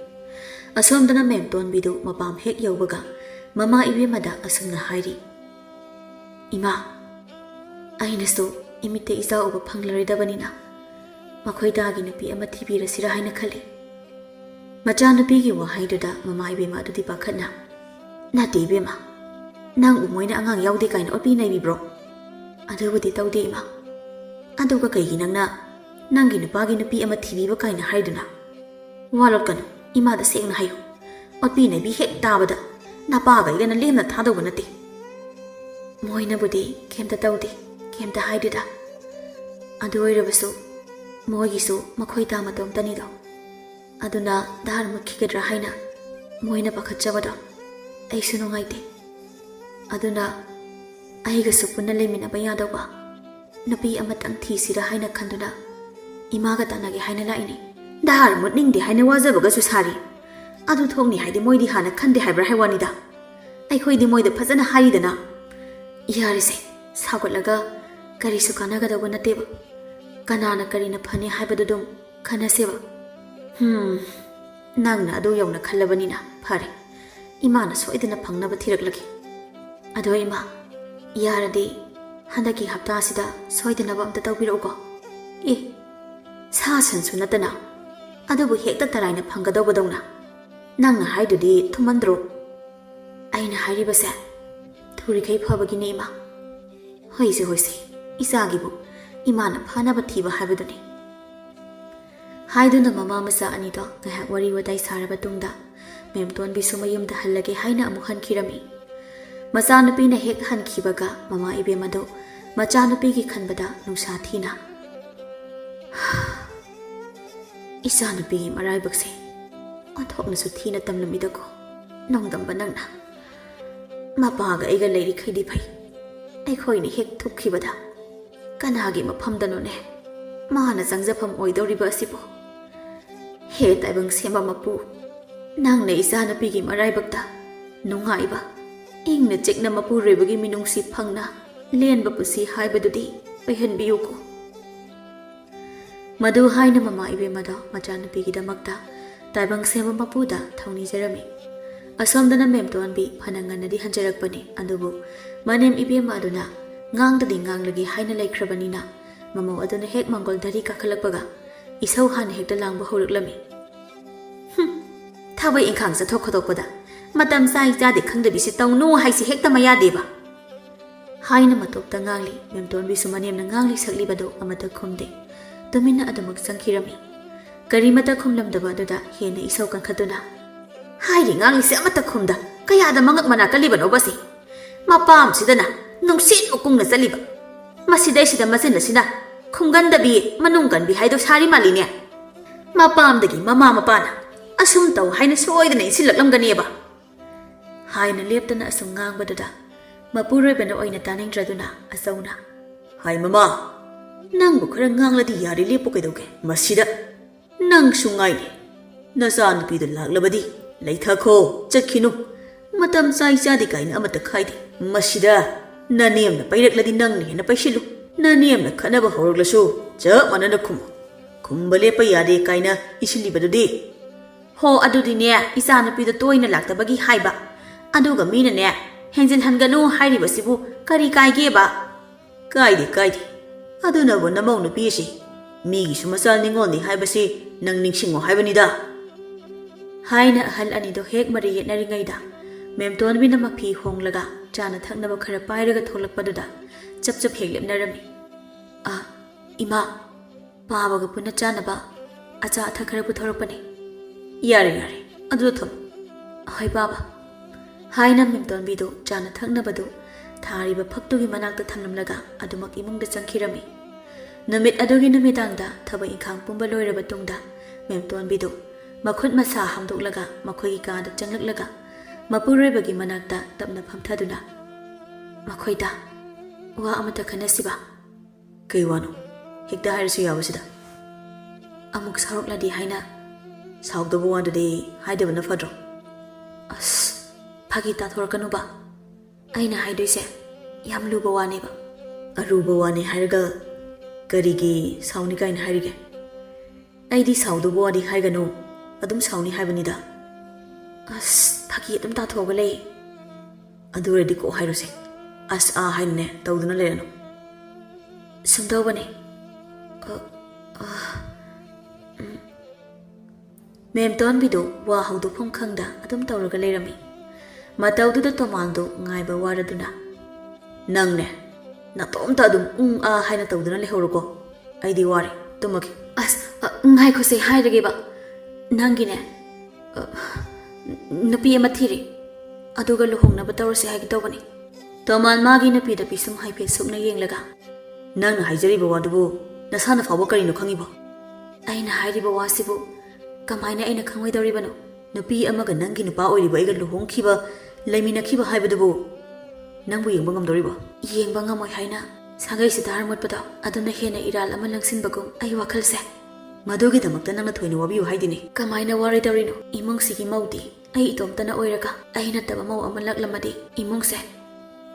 ꯑꯁꯣꯝꯗꯅ ꯃꯦꯝꯇꯣꯟꯕꯤꯗꯨ ꯃꯄꯥꯝ ꯍꯦꯛ ꯌꯧꯕꯒ ꯃꯃꯥ ꯏꯕꯦꯝꯃꯗ ꯑꯁꯨꯝꯅ ꯍꯥꯏꯔꯤ, ꯏꯃꯥ, ꯑꯩꯅꯁꯨ ꯏꯃꯤꯠꯇ ꯏꯆꯥ ꯎꯕ ꯐꯪꯂꯔꯣꯏꯗꯕꯅꯤꯅ ꯃꯈꯣꯏꯗꯥꯒꯤ ꯅꯨꯄꯤ ꯑꯃ ꯊꯤꯕꯤꯔꯁꯤꯔꯥ ꯍꯥꯏꯅ ꯈꯜꯂꯤ꯫ ꯃꯆꯥꯅꯨꯄꯤꯒꯤ ꯋꯥꯍꯩꯗꯨꯗ ꯃꯃꯥ ꯏꯕꯦꯝꯃ ꯑꯗꯨꯗꯤ ꯄꯥꯈꯠꯅ, "ꯅꯠꯇꯦ ꯏꯕꯦꯝꯃ, ꯅꯪꯕꯨ ꯃꯣꯏꯅ ꯑꯉꯥꯡ ꯌꯥꯎꯗꯦ ꯀꯥꯏꯅ ꯑꯣꯠꯄꯤ ꯅꯩꯕꯤꯕ꯭ꯔꯣ?" "ꯑꯗꯨꯕꯨꯗꯤ ꯇꯧꯗꯦ ꯏꯃꯥ." "ꯑꯗꯨꯒ ꯀꯩꯒꯤ ꯅꯪꯅ ꯅꯪꯒꯤ ꯅꯨꯄꯥꯒꯤ ꯅꯨꯄꯤ ꯑꯃ ꯊꯤꯕꯤꯕ ꯀꯥꯏꯅ ꯍꯥꯏꯗꯨꯅ?" "ꯋꯥꯂꯣꯠꯀꯅꯨ, ꯏꯃꯥꯗ ꯁꯦꯡꯅ ꯍꯥꯏꯌꯨ꯫ ꯑꯣꯠꯄꯤ ꯅꯩꯕꯤ ꯍꯦꯛ ꯇꯥꯕꯗ ꯅꯄꯥꯒ ꯑꯩꯒꯅ ꯂꯦꯝꯅ ꯊꯥꯗꯧꯕ ꯅꯠꯇꯦ." "ꯃꯣꯏꯅꯕꯨꯗꯤ ꯀꯩꯝꯇ ꯇꯧꯗꯦ, ꯀꯩꯝꯇ ꯍꯥꯏꯗꯦꯗ. ꯑꯗꯨ ꯑꯣꯏꯔꯕꯁꯨ ꯃꯣꯏꯒꯤꯁꯨ ꯃꯈꯣꯏꯗꯥ ꯃꯇꯣꯝꯇꯅꯤꯗꯣ. ꯑꯗꯨꯅ ꯙꯥꯔ ꯃꯨꯠꯈꯤꯒꯗ꯭ꯔꯥ ꯍꯥꯏꯅ ꯃꯣꯏꯅ ꯄꯥꯈꯠꯆꯕꯗꯣ ꯑꯩꯁꯨ ꯅꯨꯡꯉꯥꯏꯇꯦ. ꯑꯗꯨꯅ ꯑꯩꯒꯁꯨ ꯄꯨꯟꯅ ꯂꯩꯃꯤꯟꯅꯕ ꯌꯥꯗꯧꯕ ꯅꯨꯄꯤ ꯑꯃꯇꯪ ꯊꯤꯁꯤꯔꯥ ꯍꯥꯏꯅ ꯈꯟꯗꯨꯅ ꯏꯃꯥꯒ ꯇꯥꯟꯅꯒꯦ ꯍꯥꯏꯅ ꯂꯥꯛꯏꯅꯤ." "ꯙꯥꯔ ꯃꯨꯠꯅꯤꯡꯗꯦ ꯍꯥꯏꯅ ꯋꯥꯖꯕꯒꯁꯨ ꯁꯥꯔꯤ. ꯑꯗꯨ ꯊꯣꯛꯅꯤ ꯍꯥꯏꯗꯤ ꯃꯣꯏꯗꯤ ꯍꯥꯟꯅ ꯈꯟꯗꯦ ꯍꯥꯏꯕ꯭ꯔꯥ ꯍꯥꯏꯋꯥꯅꯤꯗ. ꯑꯩꯈꯣꯏꯗꯤ ꯃꯣꯏꯗ ꯐꯖꯅ ꯍꯥꯏꯔꯤꯗꯅ." "ꯌꯥꯔꯤꯁꯦ, ꯁꯥꯎꯒꯠꯂꯒ ꯀꯔꯤꯁꯨ ꯀꯥꯟꯅꯒꯗꯧꯕ ꯅꯠꯇꯦꯕ. ꯀꯅꯥꯅ ꯀꯔꯤꯅ ꯐꯅꯤ ꯍꯥꯏꯕꯗꯨ ꯑꯗꯨꯝ ꯈꯟꯅꯁꯦꯕ." "ꯅꯪꯅ ꯑꯗꯨ ꯌꯧꯅ ꯈꯜꯂꯕꯅꯤꯅ ꯐꯔꯦ. ꯏꯃꯥꯅ ꯁꯣꯏꯗꯅ ꯐꯪꯅꯕ ꯊꯤꯔꯛꯂꯒꯦ. ꯑꯗꯣ ꯏꯃꯥ, ꯌꯥꯔꯗꯤ ꯍꯟꯗꯛꯀꯤ ꯍꯞꯇꯥꯁꯤꯗ ꯁꯣꯏꯗꯅꯕ ꯑꯝꯇ ꯇꯧꯕꯤꯔꯛꯎꯀꯣ." "ꯑꯦ, ꯁꯥ ꯁꯟꯁꯨ ꯅꯠꯇꯅ ꯑꯗꯨꯕꯨ ꯍꯦꯛꯇ ꯇꯔꯥꯏꯅ ꯐꯪꯒꯗꯧꯕꯗꯧꯅ ꯅꯪꯅ ꯍꯥꯏꯗꯨꯗꯤ ꯊꯨꯃꯟꯗ꯭ꯔꯣ?" "ꯑꯩꯅ ꯍꯥꯏꯔꯤꯕꯁꯦ ꯊꯨꯔꯤꯈꯩ ꯐꯕꯒꯤꯅꯦ ꯏꯃꯥ." "ꯍꯣꯏꯁꯦ ꯍꯣꯏꯁꯦ, ꯏꯆꯥꯒꯤꯕꯨ ꯏꯃꯥꯅ ꯐꯅꯕ ꯊꯤꯕ ꯍꯥꯏꯕꯗꯨꯅꯤ." ꯍꯥꯏꯗꯨꯅ ꯃꯃꯥ ꯃꯆꯥ ꯑꯅꯤꯗꯣ ꯉꯥꯏꯍꯥꯛ ꯋꯥꯔꯤ ꯋꯥꯇꯥꯏ ꯁꯥꯔꯕ ꯇꯨꯡꯗ ꯃꯦꯝꯇꯣꯟꯕꯤꯁꯨ ꯃꯌꯨꯝꯗ ꯍꯜꯂꯒꯦ ꯍꯥꯏꯅ ꯑꯃꯨꯛ ꯍꯟꯈꯤꯔꯝꯃꯤ꯫ ꯃꯆꯥꯅꯨꯄꯤꯅ ꯍꯦꯛ ꯍꯟꯈꯤꯕꯒ ꯃꯃꯥ ꯏꯕꯦꯝ ꯑꯗꯨ ꯃꯆꯥꯅꯨꯄꯤꯒꯤ ꯈꯟꯕꯗ ꯅꯨꯡꯁꯥ ꯊꯤꯅ, "ꯏꯆꯥꯅꯨꯄꯤꯒꯤ ꯃꯔꯥꯏꯕꯛꯁꯦ ꯑꯣꯟꯊꯣꯛꯅꯁꯨ ꯊꯤꯅ ꯇꯝꯂꯝꯃꯤꯗꯀꯣ ꯅꯣꯡꯗꯝꯕ ꯅꯪꯅ. ꯃꯄꯥꯒ ꯑꯩꯒ ꯂꯩꯔꯤꯈꯩꯗꯤ ꯐꯩ. ꯑꯩꯈꯣꯏꯅ ꯍꯦꯛ ꯊꯨꯞꯈꯤꯕꯗ ꯀꯅꯥꯒꯤ ꯃꯐꯝꯗꯅꯣꯅꯦ ꯃꯥꯅ ꯆꯪꯖꯐꯝ ꯑꯣꯏꯗꯧꯔꯤꯕ ꯑꯁꯤꯕꯨ. ꯍꯦ ꯇꯥꯏꯕꯪ ꯁꯦꯝꯕ ꯃꯄꯨ, ꯅꯪꯅ ꯏꯆꯥꯅꯨꯄꯤꯒꯤ ꯃꯔꯥꯏꯕꯛꯇ ꯅꯨꯡꯉꯥꯏꯕ, ꯏꯪꯅ ꯆꯤꯛꯅ ꯃꯄꯨꯔꯣꯏꯕꯒꯤ ꯃꯤꯅꯨꯡꯁꯤ ꯐꯪꯅ ꯂꯦꯟꯕ ꯄꯨꯟꯁꯤ ꯍꯥꯏꯕꯗꯨꯗꯤ ꯑꯣꯏꯍꯟꯕꯤꯌꯨꯀꯣ." ꯃꯗꯨ ꯍꯥꯏꯅ ꯃꯃꯥ ꯏꯕꯦꯝꯃꯗꯣ ꯃꯆꯥꯅꯨꯄꯤꯒꯤꯗꯃꯛꯇ ꯇꯥꯏꯕꯪ ꯁꯦꯝꯕ ꯃꯄꯨꯗ ꯊꯧꯅꯤꯖꯔꯝꯃꯤ꯫ ꯑꯁꯣꯝꯗꯅ ꯃꯦꯝꯇꯣꯟꯕꯤ ꯐꯅ ꯉꯟꯅꯗꯤ ꯍꯟꯖꯔꯛꯄꯅꯤ, ꯑꯗꯨꯕꯨ ꯃꯅꯦꯝ ꯏꯕꯦꯝꯃ ꯑꯗꯨꯅ ꯉꯥꯡꯗꯗꯤ ꯉꯥꯡꯂꯒꯦ ꯍꯥꯏꯅ ꯂꯩꯈ꯭ꯔꯕꯅꯤꯅ ꯃꯃꯧ ꯑꯗꯨꯅ ꯍꯦꯛ ꯃꯥꯡꯒꯣꯜ ꯙꯔꯤ ꯀꯥꯈꯠꯂꯛꯄꯒ ꯏꯁꯧ ꯍꯥꯟꯅ ꯍꯦꯛꯇ ꯂꯥꯡꯕ ꯍꯧꯔꯛꯂꯝꯃꯤ꯫ "ꯊꯕꯛ ꯏꯪꯈꯥꯡ ꯆꯠꯊꯣꯛ ꯈꯣꯠꯇꯣꯛꯄꯗ ꯃꯇꯝ ꯆꯥꯏ ꯆꯥꯗꯦ ꯈꯪꯗꯕꯤꯁꯤ ꯇꯧꯅꯨ ꯍꯥꯏꯁꯤ ꯍꯦꯛꯇ ꯃꯌꯥꯗꯦꯕ" ꯍꯥꯏꯅ ꯃꯇꯣꯞꯇ ꯉꯥꯡꯂꯤ꯫ ꯃꯦꯝꯇꯣꯟꯕꯤꯁꯨ ꯃꯅꯦꯝꯅ ꯉꯥꯡꯂꯤ ꯁꯛꯂꯤꯕꯗꯨ ꯑꯃꯠꯇ ꯈꯨꯝꯗꯦ, ꯇꯨꯃꯤꯟꯅ ꯑꯗꯨꯃꯛ ꯆꯪꯈꯤꯔꯝꯃꯤ꯫ ꯀꯔꯤꯃꯠꯇ ꯈꯨꯝꯂꯝꯗꯕ ꯑꯗꯨꯗ ꯍꯦꯟꯅ ꯏꯁꯧ ꯀꯟꯈꯠꯇꯨꯅ, "ꯍꯥꯏꯔꯤ ꯉꯥꯡꯂꯤꯁꯦ ꯑꯃꯠꯇ ꯈꯨꯝꯗ ꯀꯌꯥꯗ ꯃꯉꯛ ꯃꯅꯥ ꯀꯜꯂꯤꯕꯅꯣꯕ ꯁꯤ? ꯃꯄꯥꯝꯁꯤꯗꯅ ꯅꯨꯡꯁꯤꯠ ꯎꯀꯨꯡꯅ ꯆꯠꯂꯤꯕ, ꯃꯁꯤꯗꯩꯁꯤꯗ ꯃꯆꯤꯟ ꯑꯁꯤꯅ ꯈꯨꯝꯒꯟꯗꯕꯤ ꯃꯅꯨꯡ ꯀꯟꯕꯤ ꯍꯥꯏꯗꯣ ꯁꯥꯔꯤ ꯃꯥꯜꯂꯤꯅꯦ. ꯃꯄꯥꯝꯗꯒꯤ ꯃꯃꯥ ꯃꯄꯥꯅ ꯑꯁꯨꯝ ꯇꯧ ꯍꯥꯏꯅ ꯁꯣꯏꯗꯅ ꯏꯟꯁꯤꯜꯂꯛꯂꯝꯒꯅꯦꯕ" ꯍꯥꯏꯅ ꯂꯦꯞꯇꯅ ꯑꯁꯨꯝ ꯉꯥꯡꯕꯗꯨꯗ ꯃꯄꯨꯔꯣꯏꯕꯅ ꯑꯣꯏꯅ ꯇꯥꯅꯤꯡꯗ꯭ꯔꯗꯨꯅ ꯑꯆꯧꯅ, "ꯍꯥꯏ ꯃꯃꯥ, ꯅꯪꯕꯨ ꯈꯔ ꯉꯥꯡꯂꯗꯤ ꯌꯥꯔꯦ, ꯂꯦꯞꯄꯨ ꯀꯩꯗꯧꯒꯦ? ꯃꯁꯤꯗ ꯅꯪꯁꯨ ꯉꯥꯏꯅꯦ. ꯅꯆꯥꯅꯨꯄꯤꯗꯨ ꯂꯥꯛꯂꯕꯗꯤ ꯂꯩꯊꯈꯣ, ꯆꯠꯈꯤꯅꯨ. ꯃꯇꯝ ꯆꯥꯏ ꯆꯥꯗꯦ ꯀꯥꯏꯅ ꯑꯃꯠꯇ ꯈꯥꯏꯗꯦ. ꯃꯁꯤꯗ ꯅꯅꯦꯝꯅ ꯄꯩꯔꯛꯂꯗꯤ ꯅꯪꯅ ꯍꯦꯟꯅ ꯄꯩꯁꯤꯜꯂꯨ. ꯅꯅꯦꯝꯅ ꯈꯠꯅꯕ ꯍꯧꯔꯛꯂꯁꯨ ꯆꯞ ꯃꯥꯟꯅꯅ ꯈꯨꯝꯃꯨ. ꯈꯨꯝꯕ ꯂꯦꯞꯄ ꯌꯥꯗꯦ ꯀꯥꯏꯅ ꯏꯁꯤꯜꯂꯤꯕꯗꯨꯗꯤ." "ꯍꯣ, ꯑꯗꯨꯗꯤꯅꯦ ꯏꯆꯥꯅꯨꯄꯤꯗꯣ ꯇꯣꯏꯅ ꯂꯥꯛꯇꯕꯒꯤ ꯍꯥꯏꯕ. ꯑꯗꯨꯒ ꯃꯤꯅꯅꯦ ꯍꯦꯟꯖꯤꯜꯍꯟꯒꯅꯨ ꯍꯥꯏꯔꯤꯕꯁꯤꯕꯨ ꯀꯔꯤ ꯀꯥꯏꯒꯦꯕ?" "ꯀꯥꯏꯗꯦ ꯀꯥꯏꯗꯦ. ꯑꯗꯨꯅꯕꯨ ꯅꯃꯧ ꯅꯨꯄꯤ ꯑꯁꯤ ꯃꯤꯒꯤꯁꯨ ꯃꯆꯥ ꯅꯤꯡꯉꯣꯜꯅꯤ ꯍꯥꯏꯕꯁꯤ ꯅꯪ ꯅꯤꯡꯁꯤꯡꯉꯣ ꯍꯥꯏꯕꯅꯤꯗ" ꯍꯥꯏꯅ ꯑꯍꯜ ꯑꯅꯤꯗꯣ ꯍꯦꯛ ꯃꯔꯤ ꯌꯦꯠꯅꯔꯤꯉꯩꯗ ꯃꯦꯝꯇꯣꯟꯕꯤꯅ ꯃꯐꯤ ꯍꯣꯡꯂꯒ ꯆꯥꯅ ꯊꯛꯅꯕ ꯈꯔ ꯄꯥꯏꯔꯒ ꯊꯣꯛꯂꯛꯄꯗꯨꯗ ꯆꯞ ꯆꯞ ꯍꯦꯛ ꯂꯦꯞꯅꯔꯝꯃꯤ꯫ "ꯏꯃꯥ, ꯄꯥꯕꯒ ꯄꯨꯟꯅ ꯆꯥꯅꯕ ꯑꯆꯥ ꯑꯊꯛ ꯈꯔ ꯄꯨꯊꯣꯔꯛꯄꯅꯤ." "ꯌꯥꯔꯦ ꯌꯥꯔꯦ, ꯑꯗꯨꯗ ꯊꯝꯃꯨ." "ꯍꯣꯏ ꯕꯥꯕꯥ" ꯍꯥꯏꯅ ꯃꯦꯝꯇꯣꯟꯕꯤꯗꯨ ꯆꯥꯅ ꯊꯛꯅꯕꯗꯨ ꯊꯥꯔꯤꯕ ꯐꯛꯇꯨꯒꯤ ꯃꯅꯥꯛꯇ ꯊꯝꯂꯝꯂꯒ ꯑꯗꯨꯃꯛ ꯏꯃꯨꯡꯗ ꯆꯪꯈꯤꯔꯝꯃꯤ꯫ ꯅꯨꯃꯤꯠ ꯑꯗꯨꯒꯤ ꯅꯨꯃꯤꯗꯥꯡꯗ ꯊꯕꯛ ꯏꯪꯈꯥꯡ ꯄꯨꯝꯕ ꯂꯣꯏꯔꯕ ꯇꯨꯡꯗ ꯃꯦꯝꯇꯣꯟꯕꯤꯗꯨ ꯃꯈꯨꯠ ꯃꯁꯥ ꯍꯥꯝꯗꯣꯛꯂꯒ ꯃꯈꯣꯏꯒꯤ ꯀꯥꯗ ꯆꯪꯂꯛꯂꯒ ꯃꯄꯨꯔꯣꯏꯕꯒꯤ ꯃꯅꯥꯛꯇ ꯇꯞꯅ ꯐꯝꯊꯗꯨꯅ, "ꯃꯈꯣꯏꯗ ꯋꯥ ꯑꯃꯠꯇ ꯈꯟꯅꯁꯤꯕ." "ꯀꯩ ꯋꯥꯅꯣ? ꯍꯦꯛꯇ ꯍꯥꯏꯔꯁꯨ ꯌꯥꯕꯁꯤꯗ." "ꯑꯃꯨꯛ ꯁꯥꯎꯔꯛꯂꯗꯤ ꯍꯥꯏꯅ." "ꯁꯥꯎꯗꯕ ꯋꯥꯗꯨꯗꯤ ꯍꯥꯏꯗꯕꯅ ꯐꯗ꯭ꯔꯣ?" "ꯑꯁ, ꯐꯥꯒꯤ ꯇꯥꯊꯣꯔꯛꯀꯅꯨꯕ. ꯑꯩꯅ ꯍꯥꯏꯗꯣꯏꯁꯦ ꯌꯥꯝ ꯂꯨꯕ ꯋꯥꯅꯦꯕ." "ꯑꯔꯨꯕ ꯋꯥꯅꯦ ꯍꯥꯏꯔꯒ ꯀꯔꯤꯒꯤ ꯁꯥꯎꯅꯤ ꯀꯥꯏꯅ ꯍꯥꯏꯔꯤꯒꯦ?" "ꯑꯩꯗꯤ ꯁꯥꯎꯗꯕ ꯋꯥꯗꯤ ꯍꯥꯏꯒꯅꯨ, ꯑꯗꯨꯝ ꯁꯥꯎꯅꯤ ꯍꯥꯏꯕꯅꯤꯗ." "ꯑꯁ, ꯐꯥꯒꯤ ꯑꯗꯨꯝ ꯇꯥꯊꯣꯛꯑꯒ ꯂꯩ." 'ꯑꯗꯨ ꯑꯣꯏꯔꯗꯤ ꯀꯣꯛ ꯍꯥꯏꯔꯣꯁꯦ, ꯑꯁ ꯑꯥ ꯍꯥꯏꯅꯅꯦ ꯇꯧꯗꯨꯅ ꯂꯩꯔꯅꯨ." "ꯍꯣ, ꯑꯗꯨꯗꯤꯅꯦ ꯏꯆꯥꯅꯨꯄꯤꯗꯣ ꯇꯣꯏꯅ ꯂꯥꯛꯇꯕꯒꯤ ꯍꯥꯏꯕ. ꯑꯗꯨꯒ ꯃꯤꯅꯅꯦ ꯍꯦꯟꯖꯤꯜꯍꯟꯒꯅꯨ ꯍꯥꯏꯁꯤ ꯍꯦꯛꯇ ꯃꯌꯥꯗꯦꯕ." ꯁꯨꯝꯗꯧꯕꯅꯤ ꯃꯦꯝꯇꯣꯟꯕꯤꯗꯨ ꯋꯥ ꯍꯧꯗꯣꯛꯐꯝ ꯈꯪꯗ ꯑꯗꯨꯝ ꯇꯧꯔꯒ ꯂꯩꯔꯝꯃꯤ ꯃꯇꯧꯗꯨꯗ ꯇꯣꯃꯥꯜꯗꯨ ꯉꯥꯏꯕ ꯋꯥꯔꯗꯨꯅ ꯅꯪꯅꯦ ꯅꯇꯣꯝꯇ ꯑꯗꯨꯝ ꯍꯥꯏꯅ ꯇꯧꯗꯨꯅ ꯂꯩꯍꯧꯔꯣꯀꯣ ꯑꯩꯗꯤ ꯋꯥꯔꯦ ꯇꯨꯝꯃꯒꯦ ꯑꯁ ꯉꯥꯏꯈꯣꯁꯦ ꯍꯥꯏꯔꯒꯦꯕ ꯅꯪꯒꯤꯅꯦ ꯅꯨꯄꯤ ꯑꯃ ꯊꯤꯔꯦ ꯑꯗꯨꯒ ꯂꯨꯍꯣꯡꯅꯕ ꯇꯧꯔꯁꯦ ꯍꯥꯏꯒꯦ ꯇꯧꯕꯅꯤ ꯇꯣꯃꯥꯜ ꯃꯥꯒꯤ ꯅꯨꯄꯤꯗ ꯄꯤꯁꯨꯝ ꯍꯥꯏꯐꯦꯠ ꯁꯨꯞꯅ ꯌꯦꯡꯂꯒ ꯅꯪꯅ ꯍꯥꯏꯖꯔꯤꯕ ꯋꯥꯗꯨꯕꯨ ꯅꯁꯥꯅ ꯐꯥꯎꯕ ꯀꯔꯤꯅꯣ ꯈꯪꯉꯤꯕꯣ ꯑꯩꯅ ꯍꯥꯏꯔꯤꯕ ꯋꯥꯁꯤꯕꯨ ꯀꯃꯥꯏꯅ ꯑꯩꯅ ꯈꯪꯉꯣꯏꯗꯧꯔꯤꯕꯅꯣ नुपी अमग नंगी नुपा ओइरिबा Eega लुहोंखिबा लेमिनखिबा हाइबदुबु नंबु येंबा ngamदोरिबा येंबा ngamoi haina sagai sidar mutpado aduna hena iral ama langsinbagum ai wakhalse मधुगी दमकता नंगना थोइना वाबियु हाइदिनि कमाइना वारे दौरिनो इमुंग सिगी मौदी ai itomtana oiraga ai nataba mau ama laklamadi imung se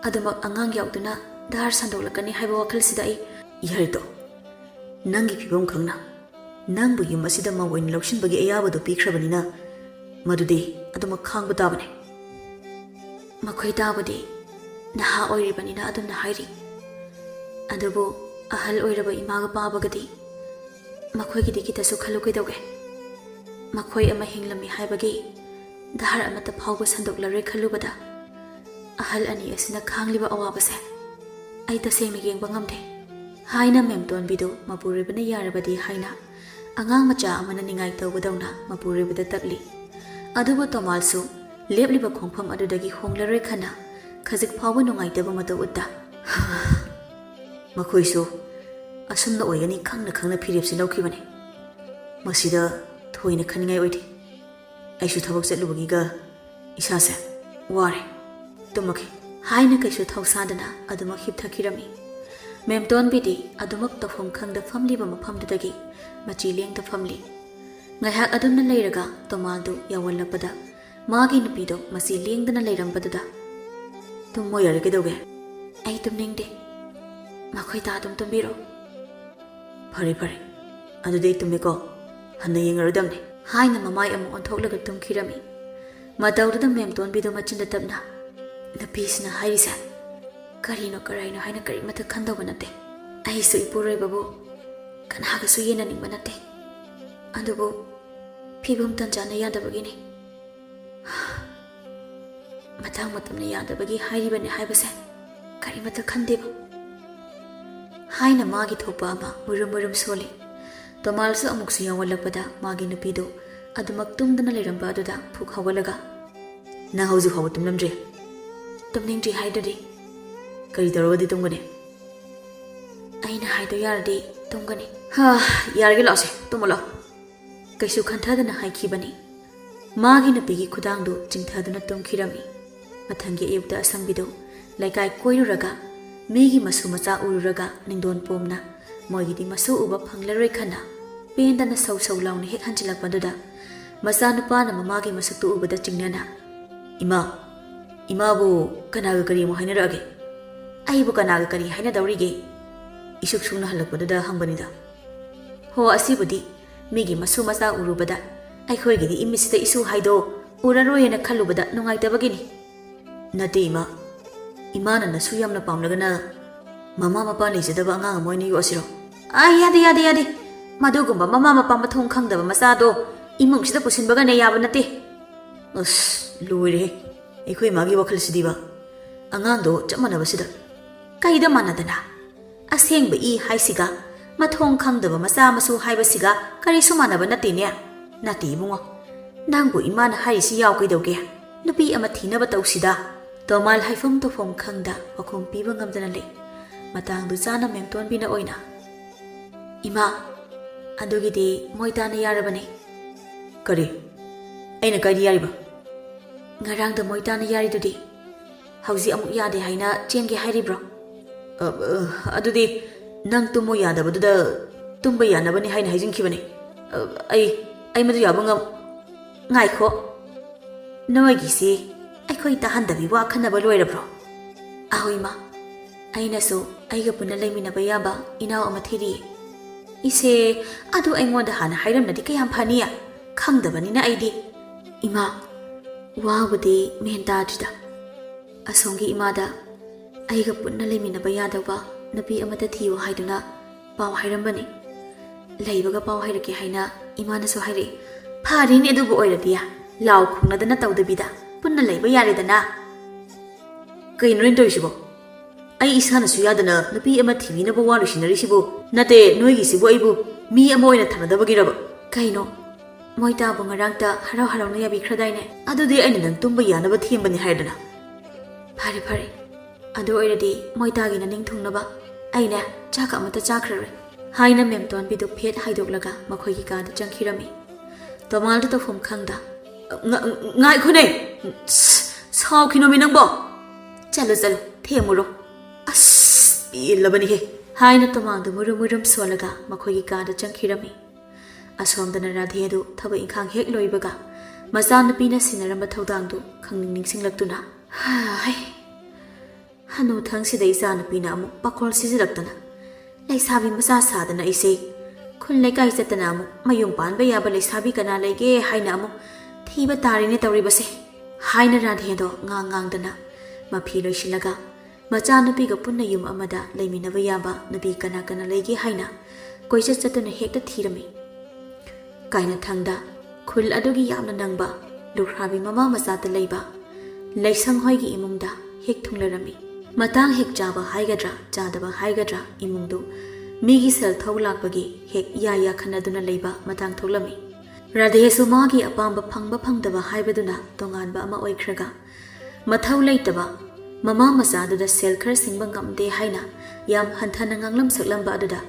adumak angang yauduna dar sandolakani haiba wakhalsida ai yarito नंगी फिबम खंगना नंबु yum असिदा मावइन लौसिनबगी अयाबदो पीख्रबनिना मदुदि अदुम खांग बताबने मखोई ताबदि नहा ओइरिबनिना अदुमना हाइरि अदुबो अहल ओइरबा इमागा पाबगदि मखोई गिदि कितसु खलु कइदोगे मखोई अमा हिंगलमि हाइबगी दहार अमता फावबा संदोकलरे खलुबदा अहल अनि असिना खांगलिबा अवाबसे आई तसेंगना येंबा ngamde हाइना मेमतोनबिदो मपुरेबना यारबदि हाइना angang macha amana ningai tawbadawna mapuribada takli adubo tomalsu lebliba khongpham adudagi honglaroi khana khajik phawba nungaitaba mata utta makoisu asumna oigani khangna phiripsi lawkhibane masida thoina khaningai oidi aisu thabak chatlubugi ga isase ware tumaki haina kaisu thausadana aduma hipthakirami memtonbidi adumak tafom khangda famliba mafamdudagi machi lengda famli ngaihak adumna leiraga tomaldu yawallapada magi nupido masi lengdana leirambaduda tummo yare kedoge ai tumningde makhoi ta dum tumbiro phare phare adude tumeko hanna yengarodamne haina mamai amu onthoklaga tumkhirami matawduda memtonbido machinda tapna napisna hairisa karino karaino haina kari mata khandawa nate ai su ipuroi babu kanaga su yena ningba nate adubu phibum tanjana yadabagini matang matamna yadabagi hairibane haibase kari mata khandeba haina magi thopa ama murum soli tomal su amuk su yawalakpada magi nupido adumak tumdana leiramba aduda phuk hawalaga na hauji hawa tumlamdre tumningdri haidadi kari darodi tumgane aina haido yardi tumgani ha yargi lase tumulo kaisu khanthadana haikibani magi napigi khudangdu chingthaduna tumkhirami mathangi ayukta asangbido laikai koiruraga megi masu macha ururaga ningdon pomna moigidi masu uba phanglaroi khana pendana sau launi hek hanchilakpaduda macha nupa na mamagi masaktu ubada chingnana ima bu kanaga kari mo hainarage aibu kanaga kari haina dawrige isuk sungna halakpaduda hangbanida ho asibudi migi masu macha urubada aikhoigidi imisida isu haido uraroyena khalubada nungaitabagini nate imana nasu yamna pamlagana mama mapa leijadaba anga moini yu asiro yade madugumba mama mapa mathong khangdaba masado imungsida pusinbaga ne yaba nate as loire ekhoi magi wakhal sidiba angando chamanabasida kaida manadana asengba I haisiga mathong khangdaba masa masu haibasiga kari sumanaba nate ne nate bungo nangbu imana haisi yaw kaidauge nupi ama thinaba tausida tomal haifum to phom khangda wakhum piba ngamdana le matang du chana memton bina oina ima adugidi moitana yarabane kari aina kari yariba ngarang da moitana yaridudi hauji amuk yade haina chenge hairibro adudi nang tumo yadabaduda tumba yanabani haina haijinkhibane ai madu yabangam ngaikho noigi si aikhoi tahandabi wa khanaba loirabro ahoima ainasu aiga punna leiminaba yaba inaw ama thiri ise adu aingonda hana hairamnadi kayam phaniya khangdabanina aidi ima wabudi menta jida asongi imada aiga punna leiminaba yadaba nupi amata thiyo haiduna pau hairambani. Leibaga pau hairake haina imanasu hairi. Farini adubu oiradiya lau khungnadana tawdabida punna leiba yaredana. Kaino rin toisibo? Ai isanasu yadana nupi ama thibinaba walusinarisibo nate noigisibo aibu mi ama oina thanadabagiraba. Kaino moi tabu ngarangta harau harauna yabikhradayne. Adudi aina nang tumba yanaba thembani haidana. Phare phare. Adu oiradi moi tagina ningthungnaba aina chaka amata chakrare. Haina memton bidu phet haidoklaga makhoigi kada changkhirami. Tomal to phom khangda. Ngai khune. Sao khinomi nangbo. Chalo chalo themuro. As ilabani he. Haina tomal du murum solaga makhoigi kada changkhirami. Asomdana Radhedu thaba inkhang hek loibaga masan pina sinaramba thodangdu khangning ningsinglaktuna. Hai. Hanu thang sida isana pina amu pakol sijilaktana. Laisabi masa sadana ise. Khun lekai chatana amu mayum panba yaba laisabi kana lege haina amu thiba tarine tawribase. Haina Radhedo ngangdana mafi loisilaga macha nupiga punna yum amada laiminaba yaba nupi kana lege haina koisa chatana hekta thirami. Kaina thangda khul adugi yamna nangba lukhrabi mama masata leiba laisang hoigi imungda hek thunglarami. Matang hek jaba haigadra jadaba haigadra imungdu migi sel thawlakbagi hek ya khanaduna leiba matang tholami. Radhesu magi apamba phangdaba haibaduna tonganba ama oikhraga mathau leitaba mama masaduda sel khar singba ngamde haina yam hanthana nganglam saklamba aduda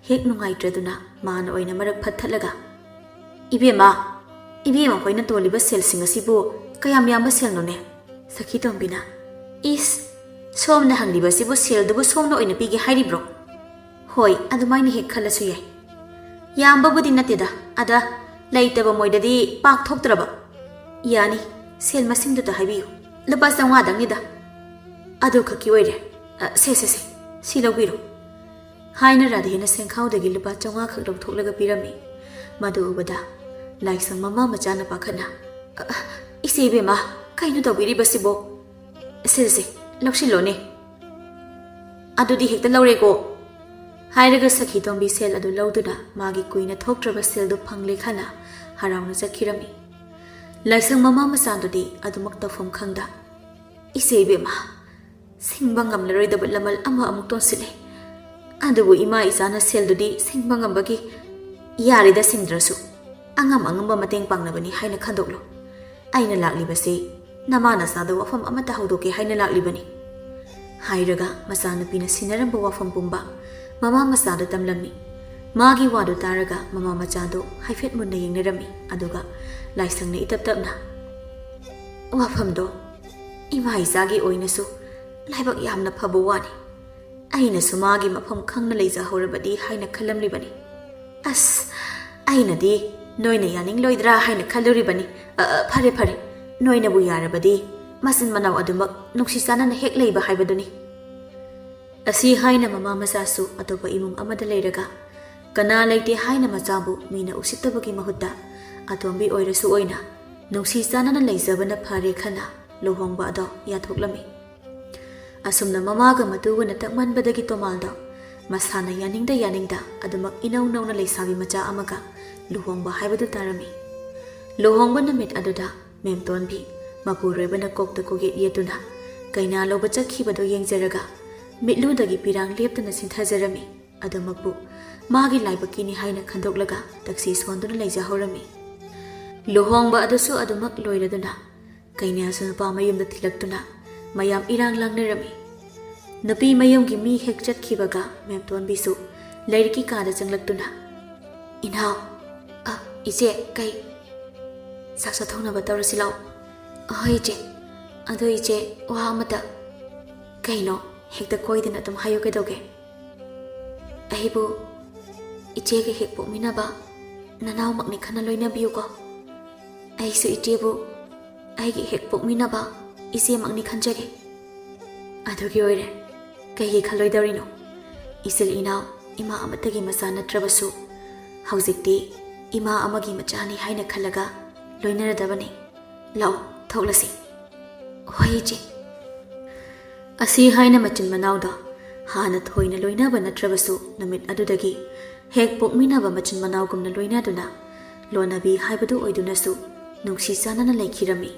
hek nungaitraduna mana oina marak phathalaga. Ibema hoina toliba sel singasibu kayam yamba sel none. Sakhi tombina. Is somna hangliba sibu sel dubu somna oina pigi hairibro. Hoi adumaini hek khalasu yai. Yamba budi natida ada laitaba moidadi pak thoktraba. Yani sel masingdu ta haibiyu. Lupa sangwa dangnida. Adu khaki oire. Se. Silawiro. Haina Radhena sengkhawdagi lupa changwa khak lawthoklaga pirami. Madu ubada laisang mama machana pakhana. Ise bema kainu tawbiri basibo. Se lawsilone. Adudi hekta lawreko. Hairaga sakhi tombi sel adu lawduna magi kuina thoktraba sel du phangle khana harauna chakhirami. Laisang mama masandudi adumak tafum khangda. Ise bema singba ngamlaroidaba lamal ama amuk tonsile. Adubu ima isana sel dudi singba ngambagi yarida singdrasu angamba mateng pangnabani haina khandoklo. Aina laklibase namana sada wafam amata haudoke haina laklibani. Hairaga masana pina sinaramba wafam pumba mama masada tamlami. Magi wadu taraga mama machado haifet munna yengnarami aduga laisangna itaptapna. Wafamdo ima isagi oinasu laibak yamna phaba wani. Aina sumagi mafam khangna leija horabadi haina khalamlibani. As aina di noina yaning loidra haina khaluribani. Phare noina bu yarabadi masin manaw adumak nuksisana na hek leiba haibaduni. Asi haina mama masasu atopa imung amada leiraga kana leite haina machabu mina usittabagi mahutta atombi oirasu oina nuksisana na leijabana phare khana lohongba ado yathoklami. Asumna mamaga matugana takmanbadagi tomaldo masana yaningda adumak inaw na leisabi macha amaga luhongba haibadu tarami. Luhongba namit aduda memtonbi mapuroibana kokta koget yetuna kaina loba chakhibado yengjaraga mitludagi pirang leptana sinthajarami adumakbu magi laibakini haina khandoklaga taksi sonduna leijahorami. Luhongba adusu adumak loiraduna kaina sunpa mayumda thilaktuna mayam irang langnarami. Napi mayamgi mi hek chatkhibaga memtonbisu lairiki kada changlaktuna. Inhaw iche kai saksa thona batawrasi law. Iche ado iche wa amata kaino hekta koidina tum hayo kedoge. Ahibu iche ke hek pokminaba nanaw makni khana loinabiyu ko. Aisu ichebu aigi hek pokminaba ise makni khanjage. Adugi oire kai khaloidawrino. Isil inaw ima amatagi masa natrabasu haujikti ima amagi machani haina khalaga loinaradabani. Law thoklasi. Hoi je. Asi haina machin manawda ꯍꯥꯟꯅ ꯊꯣꯏꯅ ꯂꯣꯏꯅꯕ ꯅꯠꯇ꯭ꯔꯕꯁꯨ ꯅꯨꯃꯤꯠ ꯑꯗꯨꯗꯒꯤ ꯍꯦꯛ ꯄꯣꯛꯃꯤꯟꯅꯕ ꯃꯆꯤꯟ ꯃꯅꯥꯎꯒꯨꯝꯅ ꯂꯣꯏꯅꯗꯨꯅ ꯂꯣꯟꯅꯕꯤ ꯍꯥꯏꯕꯗꯨ ꯑꯣꯏꯗꯨꯅꯁꯨ ꯅꯨꯡꯁꯤ ꯆꯥꯟꯅꯅ ꯂꯩꯈꯤꯔꯝꯃꯤ꯫